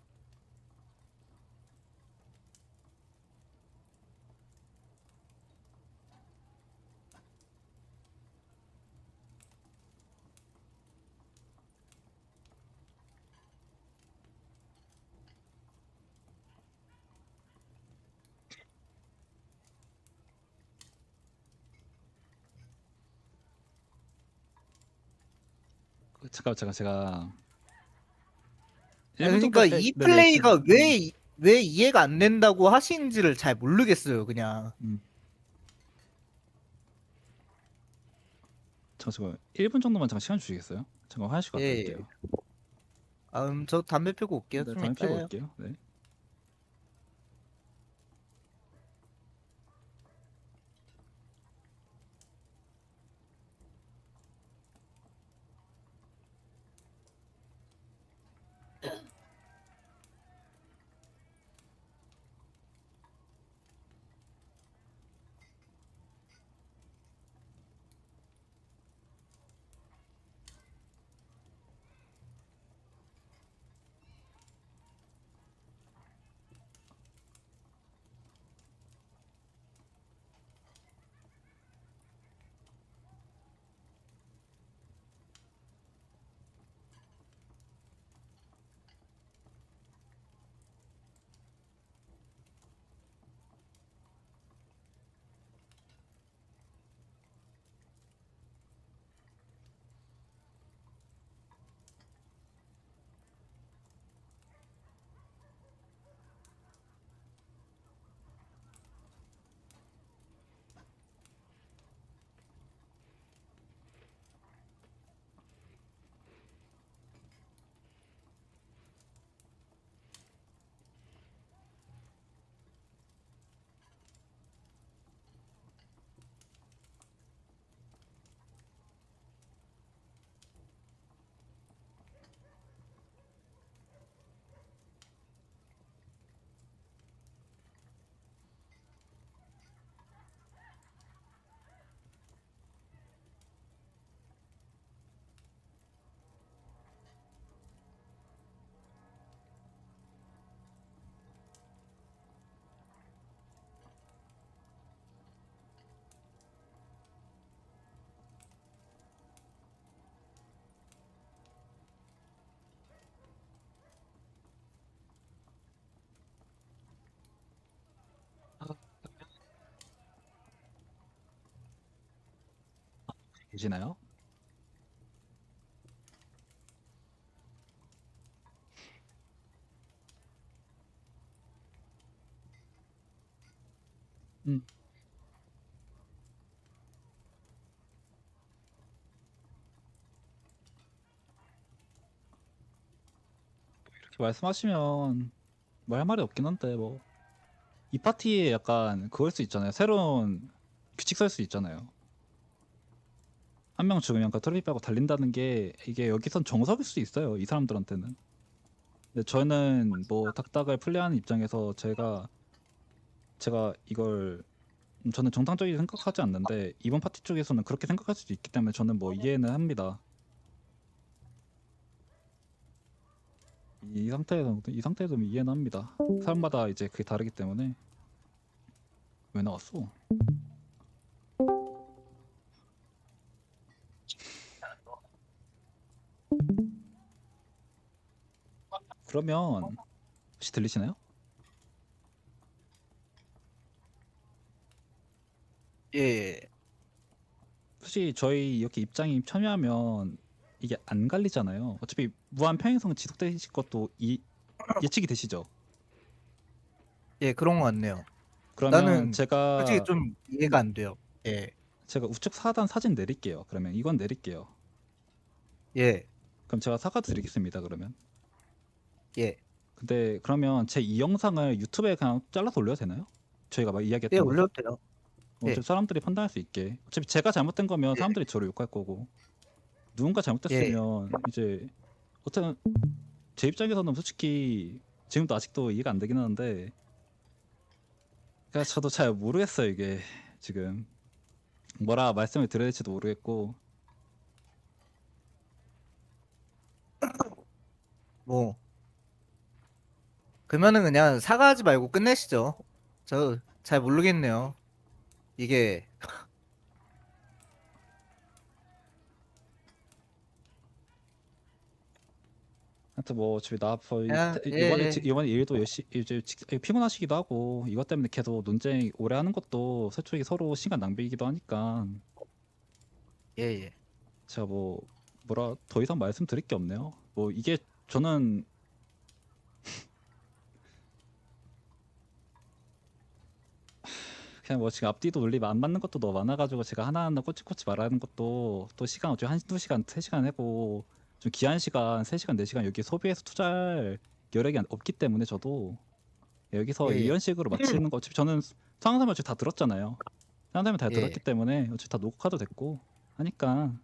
제가 그러니까 이 플레이가 왜 이해가 안 된다고 하시는지를 잘 모르겠어요, 그냥. 잠깐 1분 정도만 잠깐 시간 주시겠어요? 잠깐 화장실 갔다 예, 올게요. 저 담배 피고 올게요. 네, 좀 다음에 피고 이따요. 올게요. 네. 계시나요? 음. 이렇게 말씀하시면 뭐 할 말이 없긴 한데 뭐 이 파티에 약간 그럴 수 있잖아요. 새로운 규칙 설 수 있잖아요. 한 명 죽으면 그 트로피 빼고 달린다는 게 이게 여기선 정석일 수 있어요. 이 사람들한테는. 근데 저는 뭐 닥닥을 플레이하는 입장에서 제가 이걸 저는 정상적이게 생각하지 않는데 이번 파티 쪽에서는 그렇게 생각할 수도 있기 때문에 저는 뭐 이해는 합니다. 이 상태에서 이해는 합니다. 사람마다 이제 그게 다르기 때문에. 왜 나왔어? 그러면 혹시 들리시나요? 예. 솔직히 저희 이렇게 입장이 첨예하면 이게 안 갈리잖아요. 어차피 무한 평행성 지속되실 것도 예측이 되시죠? 예, 그런 것 같네요. 그러면 나는 솔직히 제가 좀 이해가 안 돼요. 예. 제가 우측 사단 사진 내릴게요. 그러면 이건 내릴게요. 예. 그럼 제가 사과드리겠습니다. 그러면. 예. 근데 그러면 제 이 영상을 유튜브에 그냥 잘라서 올려도 되나요? 저희가 막 예, 이야기했던 거. 올려도 돼요. 예. 어차피 사람들이 판단할 수 있게. 어차피 제가 잘못된 거면 예. 사람들이 저를 욕할 거고 누군가 예. 잘못됐으면 이제 어쨌든 제 입장에서는 솔직히 지금도 아직도 이해가 안 되긴 하는데 그러니까 저도 잘 모르겠어요 이게 지금 뭐라 말씀을 드려야 될지도 모르겠고 뭐 그러면은 그냥 사과하지 말고 끝내시죠. 저 잘 모르겠네요. 이게 하여튼 뭐 어차피 나 그냥 예, 이번에 예. 이번에 일도 이제 피곤하시기도 하고 이것 때문에 계속 논쟁 오래 하는 것도 솔직히 서로 시간 낭비이기도 하니까 예, 예. 제가 뭐 뭐라 더 이상 말씀드릴 게 없네요. 뭐 이게 저는 그냥 뭐 지금 앞뒤도 논리 안 맞는 것도 너무 많아가지고 제가 하나하나 꼬치꼬치 말하는 것도 또 시간 어차피 1-2시간 3시간 해고 좀 귀한 시간 3시간 4시간 여기 소비해서 투자할 여력이 없기 때문에 저도 여기서 예, 예. 이런 식으로 마치는 거 어차피 저는 상담을 어차피 다 들었잖아요. 상담을 다 예. 들었기 때문에 어차피 다 녹화도 됐고 하니까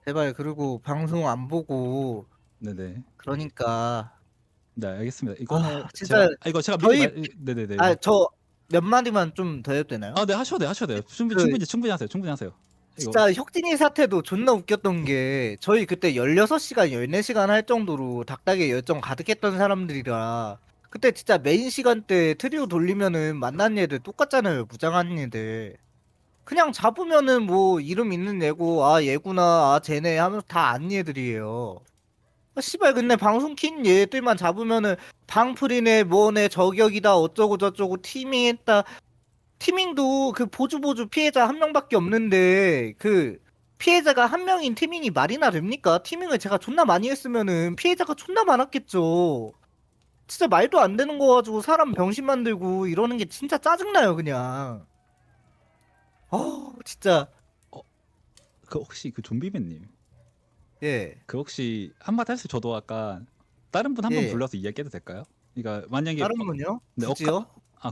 제발 그리고 방송 안 보고 네네. 그러니까 네 알겠습니다. 이거는 진짜 제가 미리 저희 네네네. 저 몇 마디만 좀 더 해도 되나요? 아 네 하셔도 돼요. 그 충분히 하세요. 충분히 하세요. 이거 진짜 혁진이 사태도 존나 웃겼던 게 저희 그때 16시간 14시간 할 정도로 닥닥에 열정 가득했던 사람들이라 그때 진짜 메인 시간대 트리오 돌리면은 만난 애들 똑같잖아요. 무장한 애들. 그냥 잡으면은 뭐 이름 있는 애고 아 얘구나 아 쟤네 하면서 다 아는 애들이에요. 아, 씨발 근데 방송 킨 얘들만 잡으면은 방풀이네 뭐네 저격이다 어쩌고 저쩌고 티밍했다. 티밍도 그 보주 피해자 한 명밖에 없는데 그 피해자가 한 명인 티밍이 말이나 됩니까? 티밍을 제가 존나 많이 했으면은 피해자가 존나 많았겠죠. 진짜 말도 안 되는 거 가지고 사람 병신 만들고 이러는 게 진짜 짜증나요 그냥. 진짜 그 혹시 그 좀비맨님 예. 그 혹시 한마디 할 수 저도 아까 다른 분 한 분 예. 불러서 이야기해도 될까요? 그러니까 만약에 다른 분요? 네, 굳이요?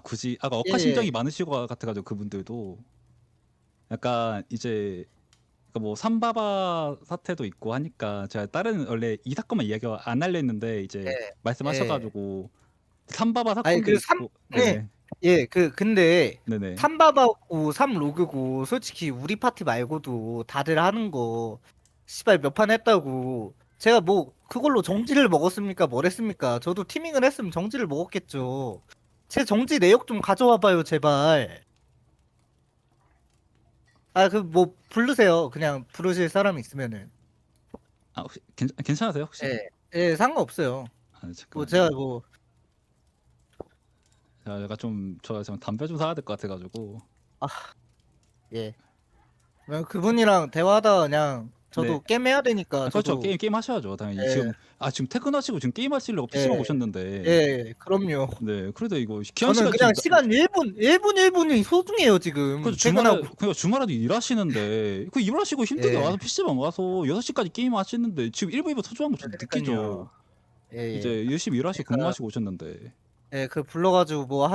굳이 아까 예, 억하심정이 예. 많으실 것 같아가지고 그분들도 약간 이제 그러니까 뭐 삼바바 사태도 있고 하니까 제가 다른 원래 이 사건만 이야기 안 하려 했는데 이제 예. 예. 말씀하셔가지고 삼바바 아니 사건도 그 삼 있고 네. 네네 예, 근데 네네 3바바고 3로그고 솔직히 우리 파티 말고도 다들 하는 거 씨발 몇 판 했다고 제가 뭐 그걸로 정지를 먹었습니까? 뭘 했습니까? 저도 티밍을 했으면 정지를 먹었겠죠. 제 정지 내역 좀 가져와 봐요, 제발. 아, 그 뭐 부르세요. 그냥 부르실 사람 있으면은. 아 혹시 괜찮으세요 혹시? 예. 예, 상관없어요. 아 뭐 잠깐만요. 제가 뭐 제가 저 담배 좀 사야 될 것 같아가지고. 예. 그냥 그분이랑 대화하다 그냥 저도 네. 게임 해야 되니까 그렇죠. 저도 게임 하셔야죠. 당연히 예. 지금 퇴근하시고 지금 게임 하시려고 PC방 예. 오셨는데. 예, 그럼요. 네. 그래도 이거 기한 저는 시간 그냥 지금 시간 1분이 소중해요 지금. 그 퇴근하고. 주말에도 일하시는데 그 일하시고 힘들게 예. 와서 PC방 와서 6시까지 게임 하시는데 지금 1분 2분 소중한 거 좀 느끼죠. 그러니까요. 예. 이제 열심히 일하시고 그러니까- 근무하시고 오셨는데. 예, 그 불러가지고 뭐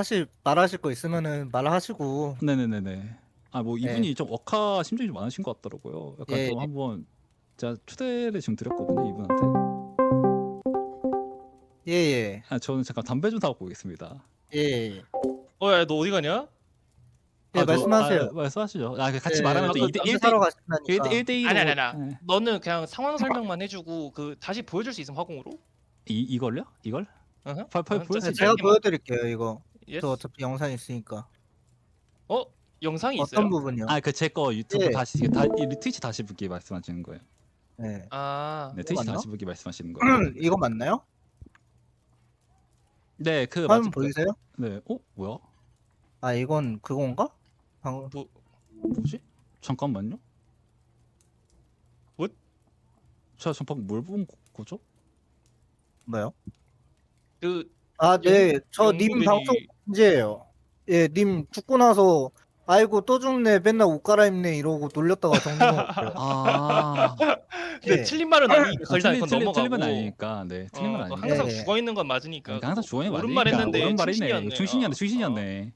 말하실 거 있으면은 말하시고. 네네네네. 아 뭐 이분이 좀 억하 심정이 좀 많으신 것 같더라고요. 약간 예. 좀 한번 제가 초대를 지금 드렸거든요 이분한테. 예, 아 저는 잠깐 담배 좀 사고 오겠습니다. 예. 예. 야, 너 어디 가냐? 예, 말씀하세요. 말씀하시죠. 같이 예, 말하면 또 그 2대 담배 1대 사러 가신다니까. 1대1로 아니. 너는 그냥 상황 설명만 해주고 그 다시 보여줄 수 있으면 화공으로? 이걸요? 이걸? 어허. 보여줄 수 네, 있어요? 제가 보여드릴게요 이거. 예스. 저 어차피 영상 있으니까. 영상이 어떤 있어요? 부분이요? 그 제 거 유튜브 예. 다시 트위치 다시 보기 말씀하시는 거예요. 네. 아, 네, 트위치 맞나? 다시 보기 말씀하시는 거예요. 이거 맞나요? 네, 그 화면 맞을 보이세요? 네, 뭐야? 아 이건 그건가? 방금 뭐지? 잠깐만요. What? 제가 방금 뭘 본 거죠? 뭐요? 그 아, 네, 저 님 영구들이- 방송 문제예요. 예, 님 죽고 나서 아이고 또 죽네, 맨날 옷 갈아입네 이러고 놀렸다가 정리해볼게요. 아, 근데 예. 틀린 말은 아니니까 거의 다 그건 넘어가고. 틀린 건 아니니까. 네, 틀린 건 너 아니니까. 항상 예. 죽어 있는 건 맞으니까. 그러니까 항상 주원이 옳은 맞으니까. 말 했는데 옳은 말이네. 충신이었네. 충신이었네.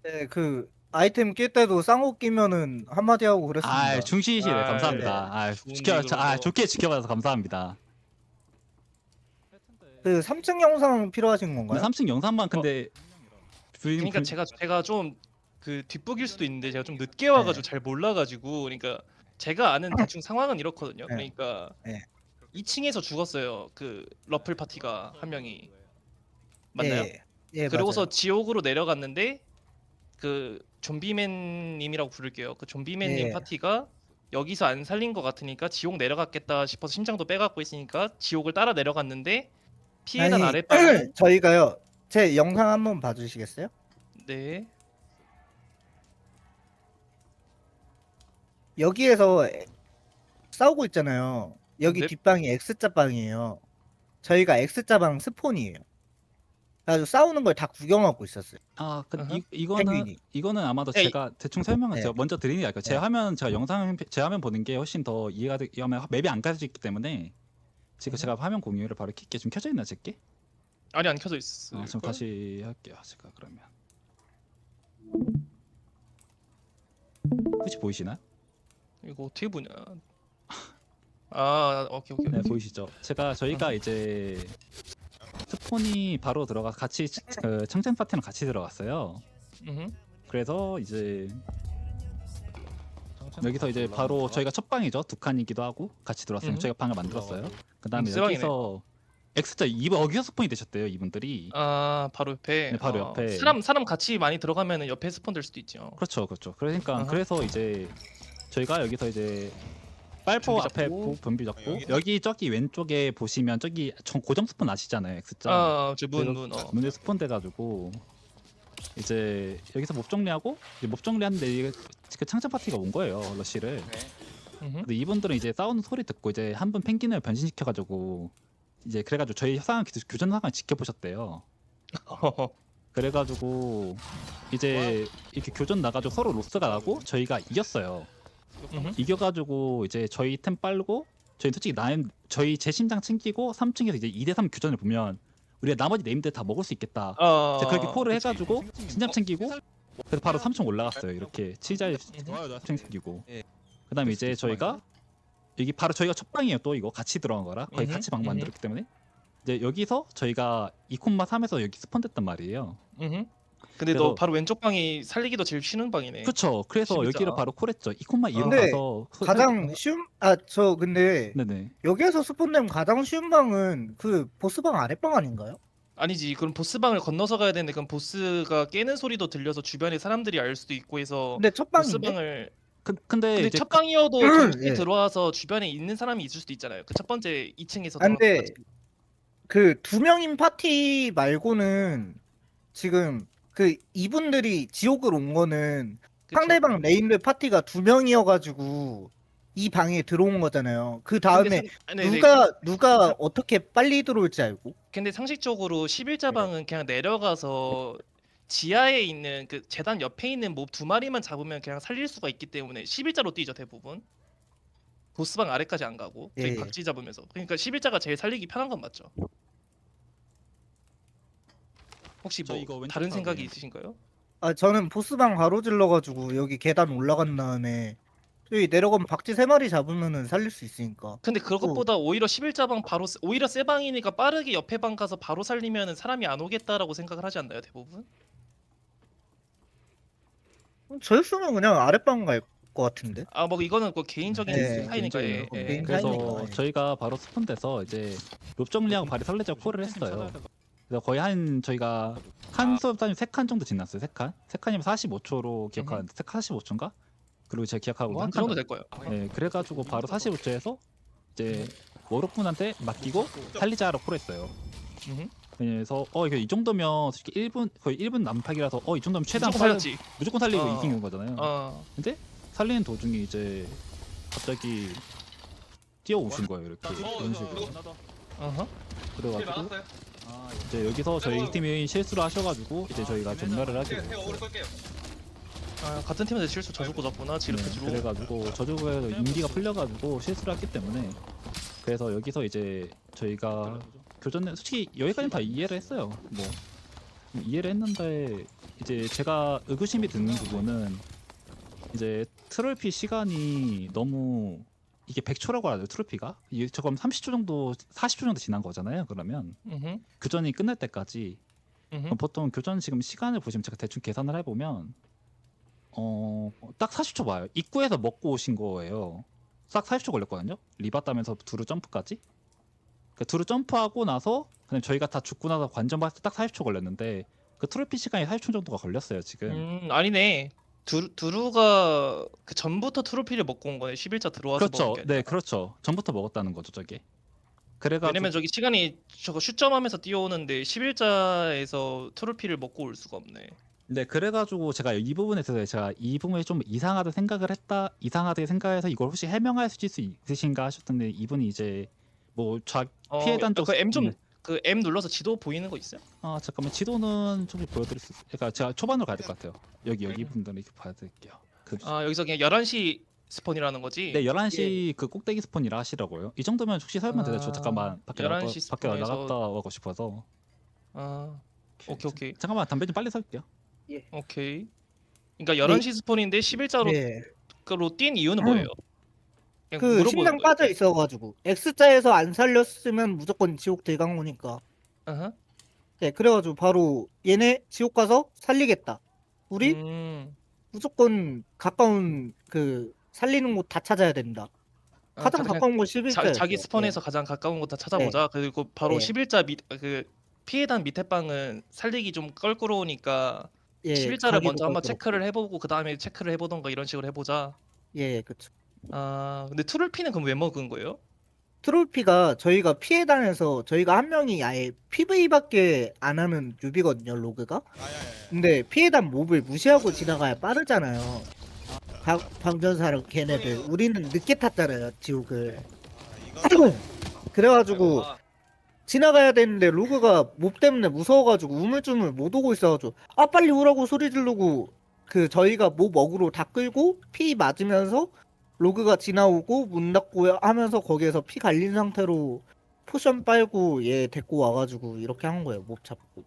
네, 그 아이템 낄 때도 쌍옷 끼면은 한마디 하고 그랬습니다. 아, 중신이시네. 아, 감사합니다. 아, 좋은 얘기로. 좋게 지켜봐서 감사합니다. 그 3층 영상 필요하신 건가요? 3층 영상만 근데 그러니까 제가 좀 그 뒷북일 수도 있는데 제가 좀 늦게 와가지고 잘 몰라가지고 그러니까 제가 아는 대충 상황은 이렇거든요. 네. 그러니까 네. 2층에서 죽었어요. 그 러플 파티가 한 명이 맞나요? 예, 예, 그러고서 맞아요. 지옥으로 내려갔는데 그 좀비맨님이라고 부를게요. 그 좀비맨님 예. 파티가 여기서 안 살린 것 같으니까 지옥 내려갔겠다 싶어서 심장도 빼갖고 있으니까 지옥을 따라 내려갔는데 피해단 아니, 아랫방에 저희가요. 제 영상 한번 봐주시겠어요? 네. 여기에서 싸우고 있잖아요. 여기 네. 뒷방이 X자 방이에요. 저희가 X자 방 스폰이에요. 그래가지고 싸우는 걸 다 구경하고 있었어요. 어허. 이거는 아마도 에이. 제가 대충 설명을 네. 제가 먼저 드리는 게 제 네. 화면 제 화면 보는 게 훨씬 더 이해가 되 맵이 안 가려져 있기 때문에 지금 제가 화면 공유를 바로 킬게. 좀 켜져 있나 제게? 아니 안 켜져 있어. 지금 다시 할게요. 제가 그러면 혹시 보이시나요? 이거 어떻게 보냐? 아, 오케이. 네, 보이시죠? 저희가 이제 스폰이 바로 들어가 같이 그 청생 파티랑 같이 들어갔어요. 음흠. 그래서 이제 여기서 이제 바로 저희가 첫 방이죠. 두 칸이기도 하고 같이 들어왔으면 저희가 방을 만들었어요. 그다음에 세 방이네. 여기서 X자 여기서 스폰이 되셨대요 이분들이. 아, 바로 옆에. 네, 바로 옆에. 사람 같이 많이 들어가면은 옆에 스폰 될 수도 있죠. 그렇죠. 그러니까 아하. 그래서 이제 저희가 여기서 이제 빨포 좀비 앞에 잡고. 변비 잡고 여기서? 여기 저기 왼쪽에 보시면 저기 고정 스폰 아시잖아요. X자. 문. 문에 스폰 돼가지고 이제 여기서 몹 정리하고 이제 몹 정리하는데 이게 그 창작 파티가 온 거예요 러시를. 음흠. 근데 이분들은 이제 싸우는 소리 듣고 이제 한 분 펭귄을 변신시켜가지고 이제 그래가지고 저희 상황 교전 상황 지켜보셨대요. 그래가지고 이제 이렇게 교전 나가지고 서로 로스가 나고 저희가 이겼어요. 음흠. 이겨가지고 이제 저희 템 빨고 저희 솔직히 저희 제 심장 챙기고 3층에서 이제 2대3 교전을 보면 우리가 나머지 네임들 다 먹을 수 있겠다. 제가 그렇게 콜을 해가지고 신장 챙기고 그래서 바로 3층 올라갔어요. 이렇게 치자에 챙기고 그다음에 이제 저희가 여기 바로 저희가 첫 방이에요. 또 이거 같이 들어간 거라 거의 같이 방 만들었기 때문에 이제 여기서 저희가 2콤마3에서 여기 스폰됐단 말이에요. 음흠. 근데 그래서- 너 바로 왼쪽 방이 살리기도 제일 쉬운 방이네. 그렇죠. 그래서 진짜. 여기를 바로 콜했죠. 2콤마2로 근데 가서 가장 쉬운 저 근데 네네. 여기에서 스폰되면 가장 쉬운 방은 그 보스방 아랫방 아닌가요? 아니지. 그럼 보스 방을 건너서 가야 되는데 그럼 보스가 깨는 소리도 들려서 주변에 사람들이 알 수도 있고 해서 근데 첫 보스 방인데 방을 근데 근데 이제 첫 방이어도 정신이 예. 들어와서 주변에 있는 사람이 있을 수도 있잖아요. 그 첫 번째 2층에서 안 돼. 그 두 명인 파티 말고는 지금 그 이분들이 지옥을 온 거는 그쵸? 상대방 레인드 파티가 2명이어가지고 이 방에 들어온 거잖아요. 그 근데 다음에 네네. 누가 어떻게 빨리 들어올지 알고? 근데 상식적으로 11자 방은 그냥 내려가서 지하에 있는 그 재단 옆에 있는 몹 2마리만 잡으면 그냥 살릴 수가 있기 때문에 11자로 뛰죠 대부분. 보스방 아래까지 안 가고 저희 예. 박쥐 잡으면서. 그러니까 11자가 제일 살리기 편한 건 맞죠. 혹시 저 뭐 이거 왼쪽 다른 생각이 방에. 있으신가요? 아 저는 보스방 가로질러가지고 여기 계단 올라간 다음에 여기 내려가면 박쥐 3마리 잡으면은 살릴 수 있으니까. 근데 그것보다 오히려 11자 방 바로 오히려 세 방이니까 빠르게 옆에 방 가서 바로 살리면은 사람이 안 오겠다라고 생각을 하지 않나요 대부분? 저였으면 그냥 아랫방 갈 것 같은데. 아 뭐 이거는 뭐 개인적인 네, 차이니까 예, 개인적인 예. 개인 그래서 차이니까. 저희가 바로 스폰돼서 이제 롭 정리하고 발이 설레자고 콜을 했어요. 그래서 거의 한 저희가 한 수업단위 3칸 정도 지났어요. 3칸. 3칸이면 45초로 기억하는데 45초인가? 그리고 제가 기억하고 뭐한 한 그 정도 칸. 될 거예요. 네, 그래가지고 바로 45초에서 이제 워로분한테 맡기고 살리자로 콜했어요. 음흠. 그래서 이게 이 정도면 솔직히 1분 거의 1분 남파기라서 이 정도면 최대한 무조건 살렸지. 무조건 살리고 어. 이기는 거잖아요. 근데 살리는 도중에 이제 갑자기 뛰어오신 거예요 이렇게 이런 식으로. 어허. 그래가지고 이제 여기서 저희 팀이 실수를 하셔가지고 이제 저희가 전멸을 하게 됐어요. 아, 같은 팀에서 실수 저주 꽂았구나 지르크즈로. 그래가지고 저주에서 인기가 풀려가지고 실수를 했기 때문에 그래서 여기서 이제 저희가 교전에 솔직히 여기까지는 다 이해를 했어요. 뭐 이해를 했는데 이제 제가 의구심이 드는 부분은 이제 트롤피 시간이 너무 이게 100초라고 하죠 트롤피가 이게 저건 30초 정도 40초 정도 지난 거잖아요. 그러면 음흠. 교전이 끝날 때까지 음흠. 그럼 보통 교전 지금 시간을 보시면 제가 대충 계산을 해보면 딱 40초 봐요. 입구에서 먹고 오신 거예요. 딱 40초 걸렸거든요. 리바 따면서 두루 점프까지. 그 두루 점프하고 나서 그냥 저희가 다 죽고 나서 관전 봤을 때 딱 40초 걸렸는데 그 트로피 시간이 40초 정도가 걸렸어요 지금. 아니네. 두루가 그 전부터 트로피를 먹고 온 거네. 11자 들어와서 그렇죠. 먹은 게 아니라. 네, 그렇죠. 전부터 먹었다는 거죠 저게. 그래가지고 왜냐면 저기 시간이 저거 슛점하면서 뛰어오는데 11자에서 트로피를 먹고 올 수가 없네. 네, 그래가지고 제가 이 부분에 대해서 제가 이 부분이 좀 이상하다 이상하게 생각해서 이걸 혹시 해명할 수 있으신가 하셨는데 이분이 이제 뭐 피해단 쪽 그 M 좀 네. 그 M 눌러서 지도 보이는 거 있어요? 잠깐만 지도는 좀 보여드릴 수 있어요. 그러니까 제가 초반으로 가야 될 것 같아요. 여기 분들은 이렇게 봐드릴게요. 여기서 그냥 11시 스폰이라는 거지. 네, 11시 그 꼭대기 스폰이라 하시라고요. 이 정도면 혹시 설명 되나요? 저 잠깐만 밖에 11시 밖에 스폰에서- 나갔다 오고 싶어서. 오케이. 잠깐만 담배 좀 빨리 살게요. 오케이. 그러니까 11시 스폰인데 11자로 네. 뛴 이유는 뭐예요? 그냥 그 물어보는 심장 거예요. 빠져 있어가지고 X자에서 안 살렸으면 무조건 지옥 들어간 거니까. 어허. 네, 그래가지고 바로 얘네 지옥 가서 살리겠다. 우리 무조건 가까운 그 살리는 곳 다 찾아야 된다. 가장 그냥 가까운 곳 11자였어요. 자기 스폰에서 가장 가까운 곳 다 찾아보자. 그리고 바로 네. 11자 그 피해단 밑에 방은 살리기 좀 껄끄러우니까 예, 11자를 가기도 먼저 한번 껄끄럽고. 체크를 해보고 그 다음에 체크를 해보던가 이런 식으로 해보자. 예, 그쵸. 근데 트롤피는 그럼 왜 먹은 거예요? 트롤피가 저희가 피해단에서 저희가 한 명이 아예 PV밖에 안 하는 뉴비거든요, 로그가. 근데 피해단 몹을 무시하고 지나가야 빠르잖아요. 방전사랑 걔네들. 우리는 늦게 탔잖아요, 지옥을. 그래가지고 지나가야 되는데 로그가 몹 때문에 무서워가지고 우물쭈물 못 오고 있어가지고 빨리 오라고 소리 지르고 그 저희가 몹 어그로 다 끌고 피 맞으면서 로그가 지나오고 문 닫고 하면서 거기에서 피 갈린 상태로 포션 빨고 얘 데리고 와가지고 이렇게 한 거예요. 몹 잡고.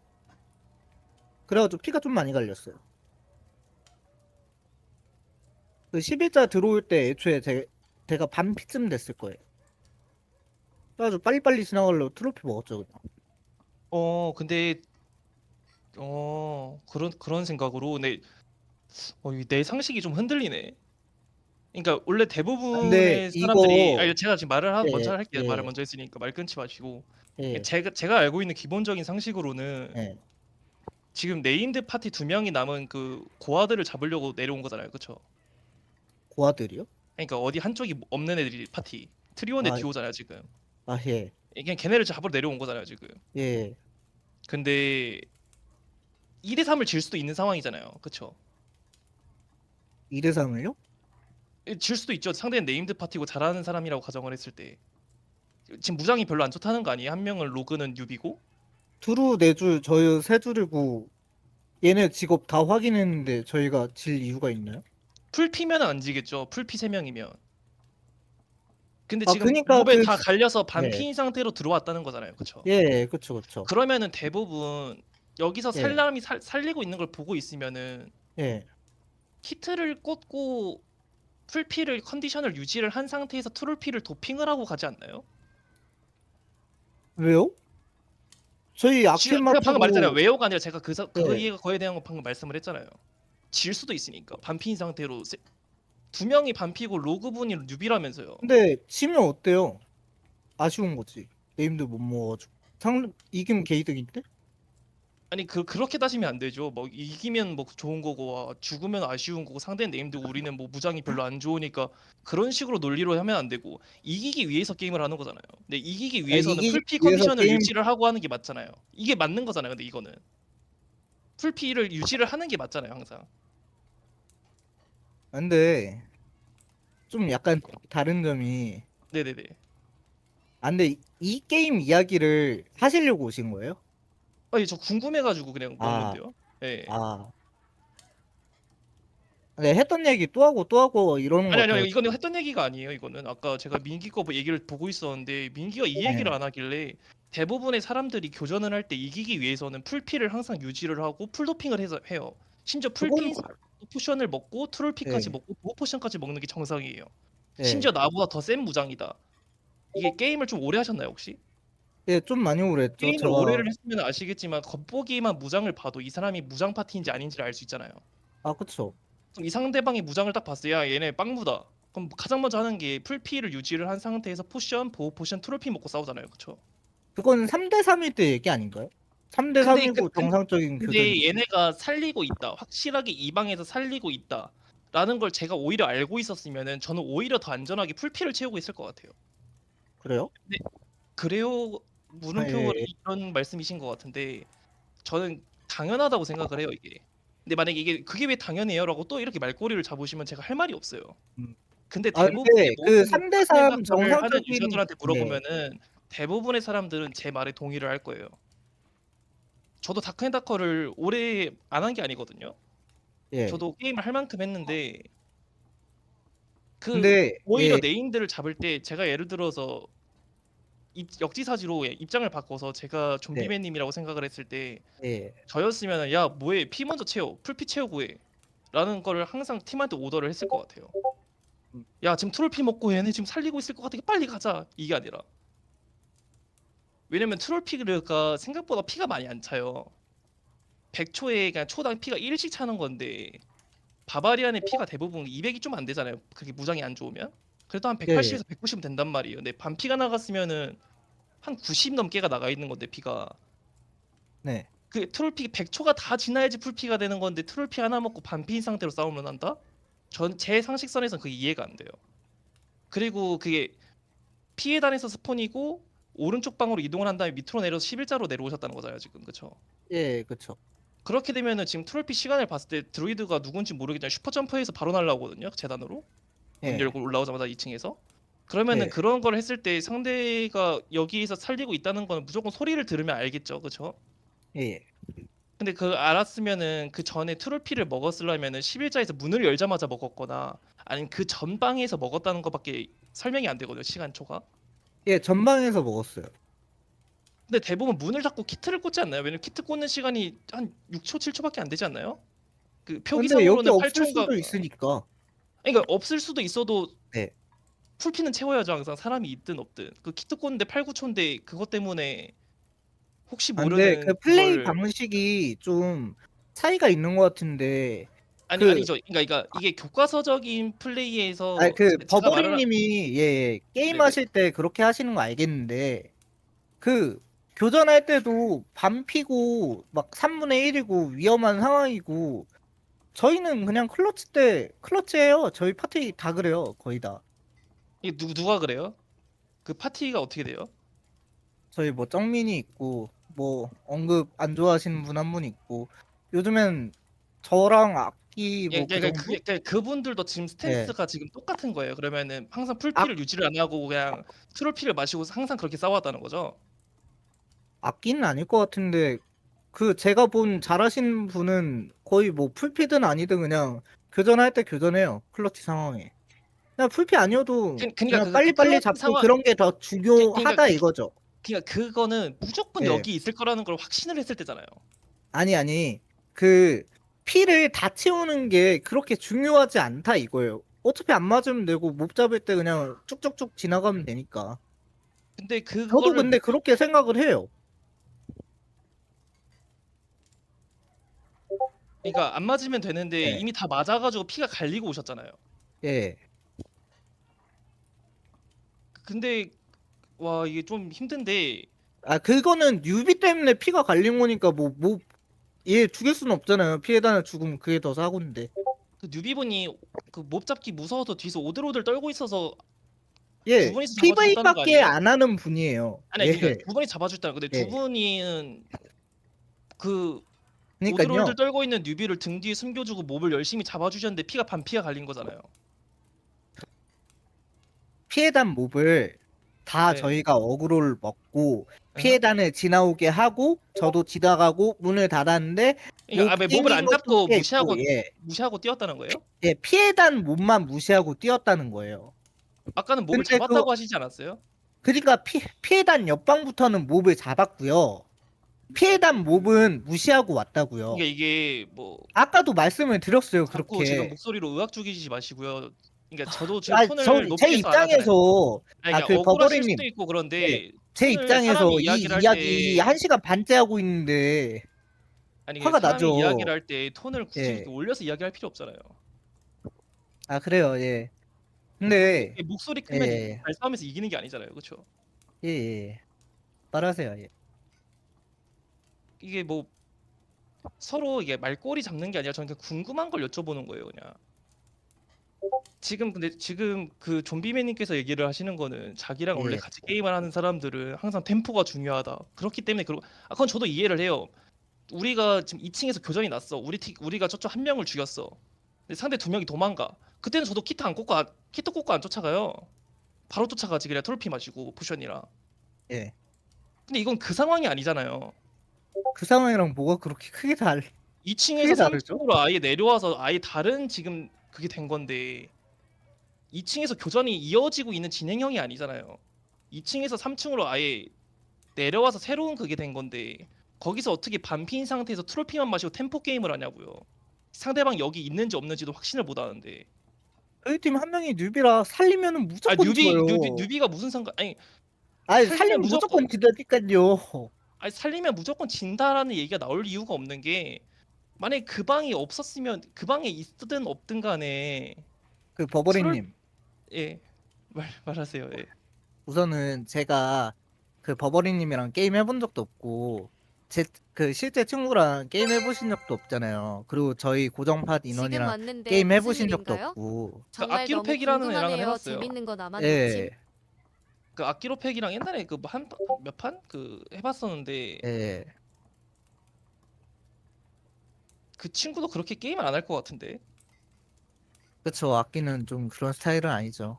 그래가지고 피가 좀 많이 갈렸어요. 그 11자 들어올 때 애초에 제가 반 피쯤 됐을 거예요. 그래가지고 빨리빨리 지나가려고 트로피 먹었죠 그냥. 근데 그런 생각으로 근데 내 상식이 좀 흔들리네. 그러니까 원래 근데 대부분의 사람들이 이거- 제가 지금 말을 예, 먼저 할게요. 예. 말을 먼저 했으니까 말 끊지 마시고. 예, 제가 알고 있는 기본적인 상식으로는 예. 지금 네임드 파티 2명이 남은 그 고아들을 잡으려고 내려온 거잖아요. 그쵸? 고아들이요? 그러니까 어디 한쪽이 없는 애들이 파티 트리오네 아, 듀오잖아요 지금. 예, 그냥 걔네를 잡으러 내려온 거잖아요 지금. 예. 근데 2대 3을 질 수도 있는 상황이잖아요. 그쵸? 2대 3을요? 질 수도 있죠. 상대는 네임드 파티고 잘하는 사람이라고 가정을 했을 때. 지금 무장이 별로 안 좋다는 거 아니에요? 한 명은 로그는 뉴비고. 두루 4줄, 저희 3줄이고 얘네 직업 다 확인했는데 저희가 질 이유가 있나요? 풀피면 안 지겠죠. 풀피 3명이면. 근데 아, 지금 그니까 몹에 그 다 갈려서 네. 반피인 상태로 들어왔다는 거잖아요. 그쵸? 예, 그쵸, 그쵸. 그러면은 대부분 여기서 예. 사람이 살리고 있는 걸 보고 있으면은 예. 키트를 꽂고 풀피를 컨디션을 유지를 한 상태에서 트롤피를 도핑을 하고 가지 않나요? 왜요? 저희 아킬마 제가 방금 말했잖아요. 타고 외워가 아니라 제가 그 예. 이해가 거에 대한 거 방금 말씀을 했잖아요. 질 수도 있으니까 반피인 상태로 두 명이 반피고 로그분이 뉴비라면서요. 근데 치면 어때요? 아쉬운 거지. 네임드 못 먹어가지고. 이기면 개이득인데? 아니 그렇게 따지면 안 되죠. 뭐 이기면 뭐 좋은 거고 죽으면 아쉬운 거고 상대는 네임드고 우리는 뭐 무장이 별로 안 좋으니까 그런 식으로 논리로 하면 안 되고 이기기 위해서 게임을 하는 거잖아요. 근데 이기기 위해서는 이기기 풀피 위해서 컨디션을 게임 유지를 하고 하는 게 맞잖아요. 이게 맞는 거잖아요. 근데 이거는 풀피를 유지를 하는 게 맞잖아요. 항상. 근데 좀 약간 다른 점이 네네네. 근데 이 게임 이야기를 하시려고 오신 거예요? 아니 저 궁금해가지고 그냥 건 아, 건데요. 예. 아. 네, 했던 얘기 또 하고 이러는 것 아니 같아요. 이거는 했던 얘기가 아니에요. 이거는 아까 제가 민기 거 얘기를 보고 있었는데 민기가 이 얘기를 네. 안 하길래 대부분의 사람들이 교전을 할 때 이기기 위해서는 풀피를 항상 유지를 하고 풀도핑을 해요. 심지어 그건 풀피 포션을 먹고 트롤피까지 네. 먹고 보호 포션까지 먹는 게 정상이에요. 네. 심지어 나보다 더 센 무장이다. 이게 게임을 좀 오래 하셨나요 혹시? 예, 좀 많이 오래했죠. 게임을 제가 오래를 했으면 아시겠지만 겉보기만 무장을 봐도 이 사람이 무장 파티인지 아닌지를 알 수 있잖아요. 그쵸. 그럼 이 상대방의 무장을 딱 봤어요. 야, 얘네 빵무다. 그럼 가장 먼저 하는 게 풀피를 유지를 한 상태에서 포션, 보호 포션, 트로피 먹고 싸우잖아요. 그쵸? 그건 3대 3일 때 얘기 아닌가요? 3대 근데 3이고 정상적인 교전이. 근데 얘네가 살리고 있다. 확실하게 이 방에서 살리고 있다. 라는 걸 제가 오히려 알고 있었으면은 저는 오히려 더 안전하게 풀피를 채우고 있을 것 같아요. 그래요? 그래요? 물음표 예. 이런 말씀이신 것 같은데 저는 당연하다고 생각을 해요, 이게. 근데 만약에 이게 그게 왜 당연해요라고 또 이렇게 말꼬리를 잡으시면 제가 할 말이 없어요. 음. 근데 근데 대부분의 그 모든 3대 3 카드메이커를 하는 정상적인 유저들한테 네. 물어보면은 대부분의 사람들은 제 말에 동의를 할 거예요. 저도 다크앤다커를 오래 안 한 게 아니거든요. 예. 저도 게임을 할 만큼 했는데 그 근데 오히려 예. 네임들을 잡을 때 제가 예를 들어서 역지사지로 입장을 바꿔서 제가 네. 좀비맨님이라고 생각을 했을 때 예. 저였으면 야 뭐해 피 먼저 채워 풀피 채우고 해 라는 거를 항상 팀한테 오더를 했을 것 같아요. 음. 야 지금 트롤피 먹고 얘네 지금 살리고 있을 것 같으니까 빨리 가자 이게 아니라 왜냐면 트롤피가 생각보다 피가 많이 안 차요. 100초에 그냥 초당 피가 1씩 차는 건데 바바리안의 피가 대부분 200이 좀 안 되잖아요. 그렇게 무장이 안 좋으면 그래도 한 예. 180에서 190은 된단 말이에요. 근데 반피가 나갔으면은 한 90 넘게가 나가 있는 건데 피가 네. 그 트롤피 100초가 다 지나야지 풀피가 되는 건데 트롤피 하나 먹고 반피인 상태로 싸움을 한다? 전 제 상식선에선 그게 이해가 안 돼요. 그리고 그게 피해 단에서 스폰이고 오른쪽 방으로 이동을 한 다음에 밑으로 내려서 11자로 내려오셨다는 거잖아요 지금 그쵸? 예, 그쵸. 그렇게 되면은 지금 트롤피 시간을 봤을 때 드루이드가 누군지 모르겠지만 슈퍼점프해서 바로 날라오거든요 재단으로 문 예. 열고 올라오자마자 2층에서 그러면은 예. 그런 걸 했을 때 상대가 여기에서 살리고 있다는 거는 무조건 소리를 들으면 알겠죠 그쵸? 예. 근데 그 알았으면은 그 전에 트롤피를 먹었으려면은 11자에서 문을 열자마자 먹었거나 아니면 그 전방에서 먹었다는 것밖에 설명이 안 되거든요 시간초가. 예, 전방에서 먹었어요. 근데 대부분 문을 닫고 키트를 꽂지 않나요? 왜냐면 키트 꽂는 시간이 한 6초 7초밖에 안 되지 않나요? 그 근데 여기 표기상으로는 없을 8초인가 수도 있으니까. 그러니까 없을 수도 있어도 네. 풀피는 채워야죠 항상 사람이 있든 없든 그 키트 꽂는데 8, 9초인데 그것 때문에 혹시 근데 그 모르는 플레이 그걸 방식이 좀 차이가 있는 것 같은데 그 아니죠 그러니까 이게 교과서적인 플레이에서 그 제가 말을 버버리님이 게임 네네. 하실 때 그렇게 하시는 거 알겠는데 그 교전할 때도 반피고 막 3분의 1이고 위험한 상황이고 저희는 그냥 클러치 때 클러치예요. 저희 파티 다 그래요. 거의 다. 이게 누가 그래요? 그 파티가 어떻게 돼요? 저희 뭐 정민이 있고 뭐 언급 안 좋아하시는 분 한 분 있고 요즘엔 저랑 악기 예, 뭐 그 그러니까 정도? 그분들도 지금 스탠스가 지금 똑같은 거예요. 그러면은 항상 풀피를 유지를 안 하고 그냥 트로피를 마시고 항상 그렇게 싸웠다는 거죠. 악기는 아닐 것 같은데 그 제가 본 잘하신 분은 거의 뭐 풀피든 아니든 그냥 교전할 때 교전해요. 클러치 상황에. 그냥 풀피 아니어도 그러니까 그냥 그 빨리빨리 클러치 잡고 상황 그런 게 더 그러니까 중요하다 이거죠. 그거는 무조건 예. 여기 있을 거라는 걸 확신을 했을 때잖아요. 아니. 그 피를 다 채우는 게 그렇게 중요하지 않다 이거예요. 어차피 안 맞으면 되고 못 잡을 때 그냥 쭉쭉쭉 지나가면 되니까. 근데 저도 그거를 근데 그렇게 생각을 해요. 그러니까 안 맞으면 되는데 예. 이미 다 맞아가지고 피가 갈리고 오셨잖아요. 예. 근데 와 이게 좀 힘든데 아 그거는 유비 때문에 피가 갈린 거니까 얘 죽일 수는 없잖아요. 피해다는 죽으면 그게 더 사고인데. 그 뉴비분이 그 몹 잡기 무서워서 뒤에서 오들오들 떨고 있어서 두 예. 분이서 잡아주셨다는 거 PV밖에 아니에요? 안 하는 분이에요. 아니 예. 그러니까 두 분이 잡아줬다는 건데 두 예. 분은 그 그러니까요. 오들오들 떨고 있는 뉴비를 등 뒤에 숨겨주고 몹을 열심히 잡아주셨는데 피가 반피가 갈린 거잖아요. 피해단 몹을 다 네. 저희가 어그로를 먹고 어? 피해단을 지나오게 하고 저도 지나가고 문을 닫았는데 그러니까 왜 몹을 땡긴 안 것도 잡고 피했고 예. 무시하고 뛰었다는 거예요? 예, 피해단 몹만 무시하고 뛰었다는 거예요. 아까는 몹을 근데 그 잡았다고 하시지 않았어요? 그러니까 피해단 옆방부터는 몹을 잡았고요. 피해단 몹은 무시하고 왔다고요. 그러니까 이게 뭐 아까도 말씀을 드렸어요. 자꾸 지금 그렇게. 목소리로 의학 죽이지 마시고요. 그러니까 저도 지금 아, 톤을 제 높게 해서 안 하잖아요. 입장에서 아니, 아, 그러니까 그 억울하실 수도 버버리님. 있고 네. 그런데 제 톤을 입장에서 사람이 이 이야기를 할 이야기 때 1시간 반째 하고 있는데 아니 화가 사람이 이야기를 나죠. 할 때 톤을 굳이 예. 이렇게 올려서 이야기할 필요 없잖아요. 아, 그래요. 예. 근데 이게 목소리 크면 예. 발싸움에서 이기는 게 아니잖아요. 그렇죠? 예. 예. 말하세요. 예. 이게 뭐 서로 이게 말꼬리 잡는 게 아니라 저는 그냥 궁금한 걸 여쭤보는 거예요, 그냥. 지금 그 좀비맨님께서 얘기를 하시는 거는 자기랑 원래 예. 같이 게임을 하는 사람들은 항상 템포가 중요하다. 그렇기 때문에 그건 저도 이해를 해요. 우리가 지금 2층에서 교전이 났어. 우리가 저쪽 한 명을 죽였어. 근데 상대 두 명이 도망가. 그때는 저도 키트 꽂고 안 쫓아가요. 바로 쫓아가지 그냥 트로피 마시고 포션이랑. 예. 근데 이건 그 상황이 아니잖아요. 그 상황이랑 뭐가 그렇게 크게 2층에서 다르죠? 3층으로 아예 내려와서 아예 다른 지금 그게 된 건데 2층에서 교전이 이어지고 있는 진행형이 아니잖아요. 2층에서 3층으로 아예 내려와서 새로운 그게 된 건데 거기서 어떻게 반피인 상태에서 트로피만 마시고 템포 게임을 하냐고요. 상대방 여기 있는지 없는지도 확신을 못 하는데. 저희 팀 한 명이 뉴비라 살리면은 아 무조건 져요. 뉴비가 무슨 상관? 아니 아니, 살리면 살리면 무조건 무조건 지다니까요. 아니 살리면 무조건 진다라는 얘기가 나올 이유가 없는 게 만약에 그 방이 없었으면 그 방에 있든 없든 간에 그 서로 버버리님. 예 말하세요. 예. 우선은 제가 그 버버리님이랑 게임 해본 적도 없고 그 실제 친구랑 게임 해보신 적도 없잖아요. 그리고 저희 고정팟 지금 인원이랑 왔는데 게임 무슨 해보신 적도 일인가요? 없고. 정말 너무 악기로팩이라는 애랑은 궁금하네요. 해봤어요. 재밌는 거 나만 예. 놓침. 그 악기로팩이랑 옛날에 그 몇 판 그 해봤었는데 예. 그 친구도 그렇게 게임을 안 할 것 같은데. 그쵸. 악기는 좀 그런 스타일은 아니죠.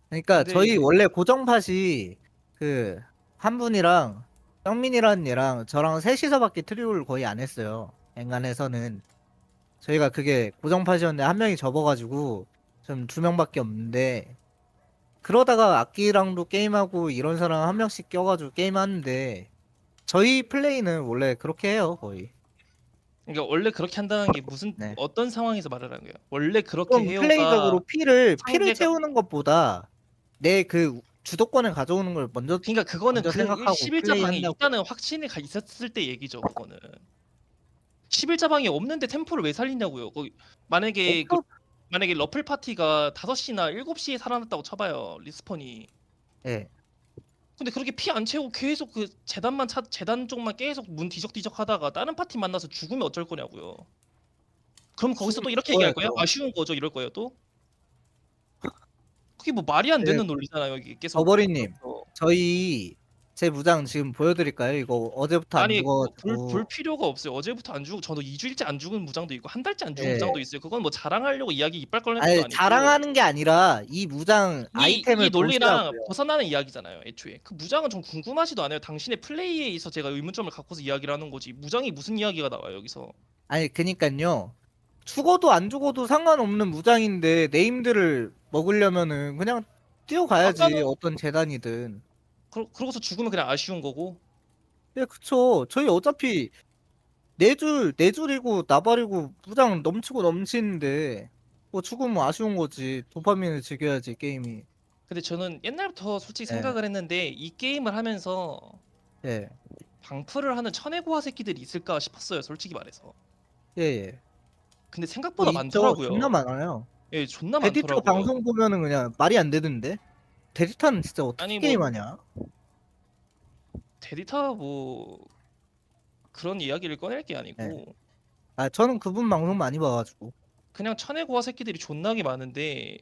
그러니까 근데 저희 원래 고정팟이 그 한 분이랑 정민이라는 얘랑 저랑 셋이서밖에 트리오를 거의 안 했어요. 엔간에서는 저희가 그게 고정팟이었는데 한 명이 접어가지고 좀 두 명밖에 없는데 그러다가 악기랑도 게임하고 이런 사람 한 명씩 껴가지고 게임하는데 저희 플레이는 원래 그렇게 해요 거의. 그러니까 원래 그렇게 한다는 게 무슨 네. 어떤 상황에서 말을 하는 거예요? 원래 그렇게 좀 플레이적으로 해요가 피를 상대가 채우는 것보다 내 그 주도권을 가져오는 걸 그러니까 그거는 먼저 그 생각하고 11자 방에 플레이한다고. 있다는 확신이 있었을 때 얘기죠. 그거는 11자 방에 없는데 템포를 왜 살리냐고요. 만약에 없어. 만약에 러플 파티가 5시나 7시에 살아났다고 쳐봐요. 리스폰이. 예. 근데 그렇게 피 안 채우고 계속 그 재단 쪽만 계속 문 뒤적뒤적 하다가 다른 파티 만나서 죽으면 어쩔 거냐고요. 그럼 거기서 또 이렇게 얘기할 거예요? 그럼. 아쉬운 거죠 이럴 거예요 또? 그게 뭐 말이 안 네. 되는 논리잖아요. 이게 계속 버버리님, 어, 저희 제 무장 지금 보여드릴까요? 이거 어제부터 안 아니 볼 죽어가지고. 필요가 없어요. 어제부터 안 죽고 저도 2주일째 안 죽은 무장도 있고 한 달째 안 죽은 예. 무장도 있어요. 그건 뭐 자랑하려고 이야기 이빨 꺼내는 아니 것도 아니고 자랑하는 게 아니라 이 무장 아이템을 이 논리랑 보시라고요. 벗어나는 이야기잖아요. 애초에 그 무장은 좀 궁금하지도 않아요. 당신의 플레이에 있어 제가 의문점을 갖고서 이야기를 하는 거지. 무장이 무슨 이야기가 나와요 여기서. 아니 그니까요. 죽어도 안 죽어도 상관없는 무장인데 네임들을 먹으려면은 그냥 뛰어가야지 아까는 어떤 재단이든. 그러고서 죽으면 그냥 아쉬운 거고. 예, 그쵸. 저희 어차피 네 줄이고 나발이고 무장 넘치고 넘치는데 뭐 죽으면 아쉬운 거지. 도파민을 즐겨야지 게임이. 근데 저는 옛날부터 솔직히 예. 생각을 했는데 이 게임을 하면서 예. 방풀을 하는 천혜고화 새끼들이 있을까 싶었어요. 솔직히 말해서. 예, 예. 근데 생각보다 있죠. 많더라고요. 존나 많아요. 예, 존나 데디터 많더라고요. 방송 보면은 그냥 말이 안 되던데. 데디터는 진짜 어떻게 아니, 뭐- 게임하냐? 데디터 뭐 그런 이야기를 꺼낼 게 아니고 네. 아 저는 그분 방송 많이 봐가지고. 그냥 천혜고화 새끼들이 존나게 많은데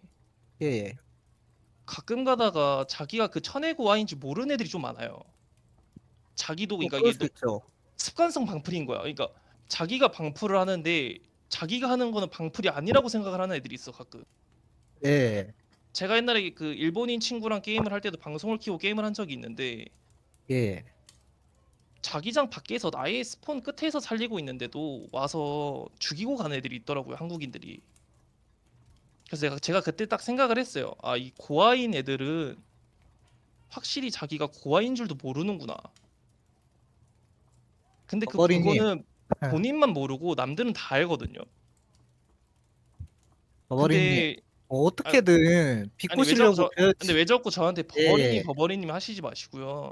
예, 예. 가끔 가다가 자기가 그 천혜고화인지 모르는 애들이 좀 많아요. 자기도 뭐 그러니까 그럴 이게 수 있죠. 습관성 방풀인 거야. 그러니까 자기가 방풀을 하는데 자기가 하는 거는 방풀이 아니라고 생각을 하는 애들이 있어 가끔. 예, 예. 제가 옛날에 그 일본인 친구랑 게임을 할 때도 방송을 키고 게임을 한 적이 있는데 예. 자기장 밖에서 나의 스폰 끝에서 살리고 있는데도 와서 죽이고 가는 애들이 있더라고요. 한국인들이. 그래서 제가 그때 딱 생각을 했어요. 아, 이 고아인 애들은 확실히 자기가 고아인 줄도 모르는구나. 근데 어린이. 그거는 본인만 모르고 남들은 다 알거든요. 버버리님 근데 어떻게든 비꼬시려고 근데 왜 자꾸 저한테 예, 버버리님 예. 버버리님 하시지 마시고요.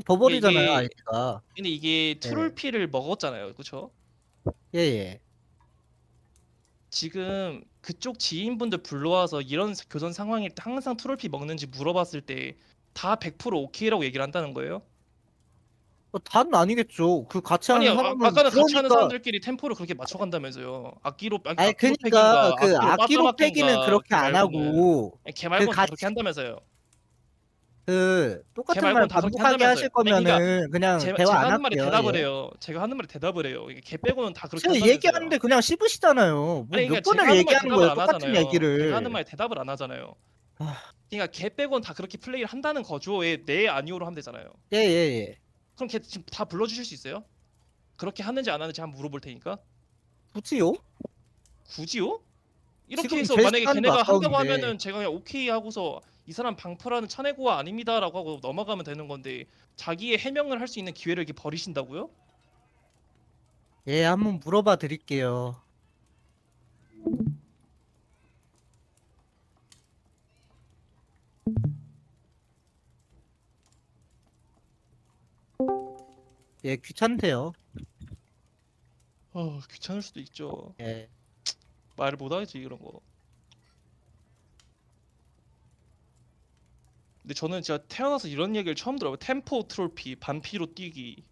버버리잖아요 이게- 아이디가. 근데 이게 트롤피를 먹었잖아요. 그렇죠? 예, 예. 지금 그쪽 지인분들 불러와서 이런 교전 상황일 때 항상 트롤피 먹는지 물어봤을 때 다 100% 오케이라고 얘기를 한다는 거예요? 다는 아니겠죠. 그 같이 아니 하는 사람은 아까는 같이 하는 그러니까- 사람들끼리 템포를 그렇게 맞춰간다면서요. 아니 악기로 그러니까 그 패기인가, 악기로 패기는 빠따박기인가, 그렇게 안 개말고는. 하고 걔 말고는 다 같이- 그렇게 한다면서요. 그 똑같은 걔 말 말고는 다 그렇게 반복하게 하실 한다면서요. 아니, 거면은 그냥 제가 대화 안 하는 말에 할게요. 대답을 예. 해요. 제가 하는 말에 대답을 해요. 이게 걔 빼고는 다 그렇게 제가 한다면서요. 얘기하는데 그냥 씹으시잖아요. 뭐 아니 몇 그러니까 제가 번을 하는 말에 얘기하는 대답을 거예요. 안 똑같은 하잖아요. 얘기를. 제가 하는 말에 대답을 안 하잖아요. 아. 그러니까 걔 빼고는 다 그렇게 플레이를 한다는 거죠에 네 아니오로 하면 되잖아요. 예, 예, 예. 그럼 걔 지금 다 불러주실 수 있어요? 그렇게 하는지 안 하는지 한번 물어볼 테니까. 굳이요? 굳이요? 이렇게 지금 해서 제 만약에 시간도 걔네가 한다고 아까운데. 하면은 제가 그냥 오케이 하고서 이 사람 방풀하는 천혜고와 아닙니다라고 하고 넘어가면 되는 건데 자기의 해명을 할 수 있는 기회를 이렇게 버리신다고요? 예, 한번 물어봐 드릴게요. 예, 귀찮대요. 귀찮을 수도 있죠. 예. 말을 못 하겠지 이런 거. 근데 저는 진짜 태어나서 이런 얘기를 처음 들어요. 템포 트롤피, 반피로 뛰기.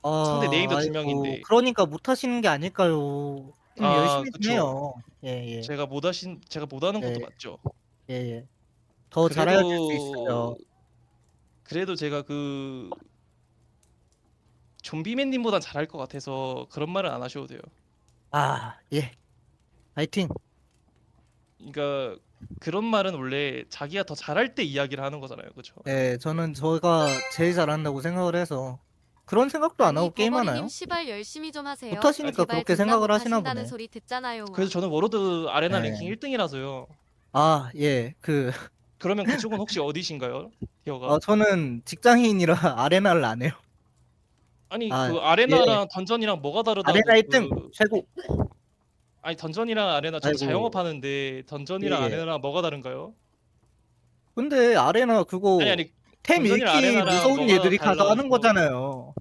상대 네임도 두 아이고, 명인데. 그러니까 못 하시는 게 아닐까요? 좀 아, 열심히 좀 그쵸. 해요. 예, 예. 제가 못하는 것도 네. 맞죠. 예, 예. 더 잘해야 될 수 있어요. 그래도 제가 그 좀비맨님보단 잘할 것 같아서 그런 말은 안 하셔도 돼요. 아, 예. 파이팅. 그러니까 그런 말은 원래 자기가 더 잘할 때 이야기를 하는 거잖아요, 그렇죠? 예, 저는 저가 제일 잘한다고 생각을 해서 그런 생각도 안 하고 아니, 게임하나요? 버버리님 시발 열심히 좀 하세요. 못하시니까 제발 그렇게 존나 생각을 하시나 못하신다는 보네. 소리 듣잖아요. 그래서 저는 워로드 아레나 네. 랭킹 1등이라서요. 아, 예. 그러면 그쪽은 혹시 어디신가요? 티어가? 저는 직장인이라 아레나를 안 해요. 아니 아, 그 아레나랑 던전이랑 뭐가 다르다고? 아레나 1등 최고. 아니 던전이랑 아레나 저 아이고. 자영업 하는데 던전이랑 예. 아레나랑 뭐가 다른가요? 근데 아레나 그거 아니 템 읽기 던전이랑 아레나랑 무서운 뭐가 애들이 가서 하는 달라서. 거잖아요.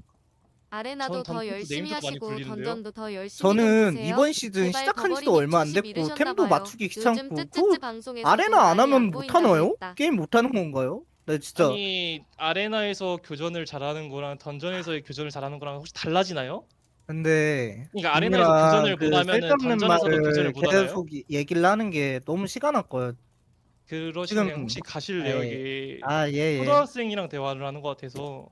아레나도 전 더 던전도 열심히 네임드도 많이 하시고 불리는데요? 던전도 더 열심히 저는 좀 보세요. 이번 시즌 제발 시작한 지도 버버리님 얼마 안 초심 됐고 잃으셨나 템도 봐요. 맞추기 요즘 귀찮고 쯔쯔쯔 방송에서 아레나 좀 안 많이 하면 보인다고 못하나요? 했다. 게임 못하는 건가요? 나 진짜 아니 아레나에서 교전을 잘하는 거랑 던전에서의 교전을 잘하는 거랑 혹시 달라지나요? 근데 그러니까 아레나에서 님이랑 교전을 그 못 하면은 쓸데없는 던전에서도 말을 교전을 못 하나요? 계속 얘기를 하는 게 너무 시간 아까워요. 그러시면 지금- 혹시 가실래요? 아, 이게 예. 초등학생이랑 대화를 하는 것 같아서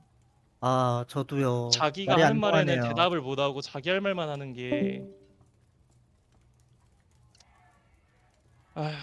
아, 저도요. 자기가 말이 안 하는 말에는 통하네요. 대답을 못 하고 자기 할 말만 하는 게 아휴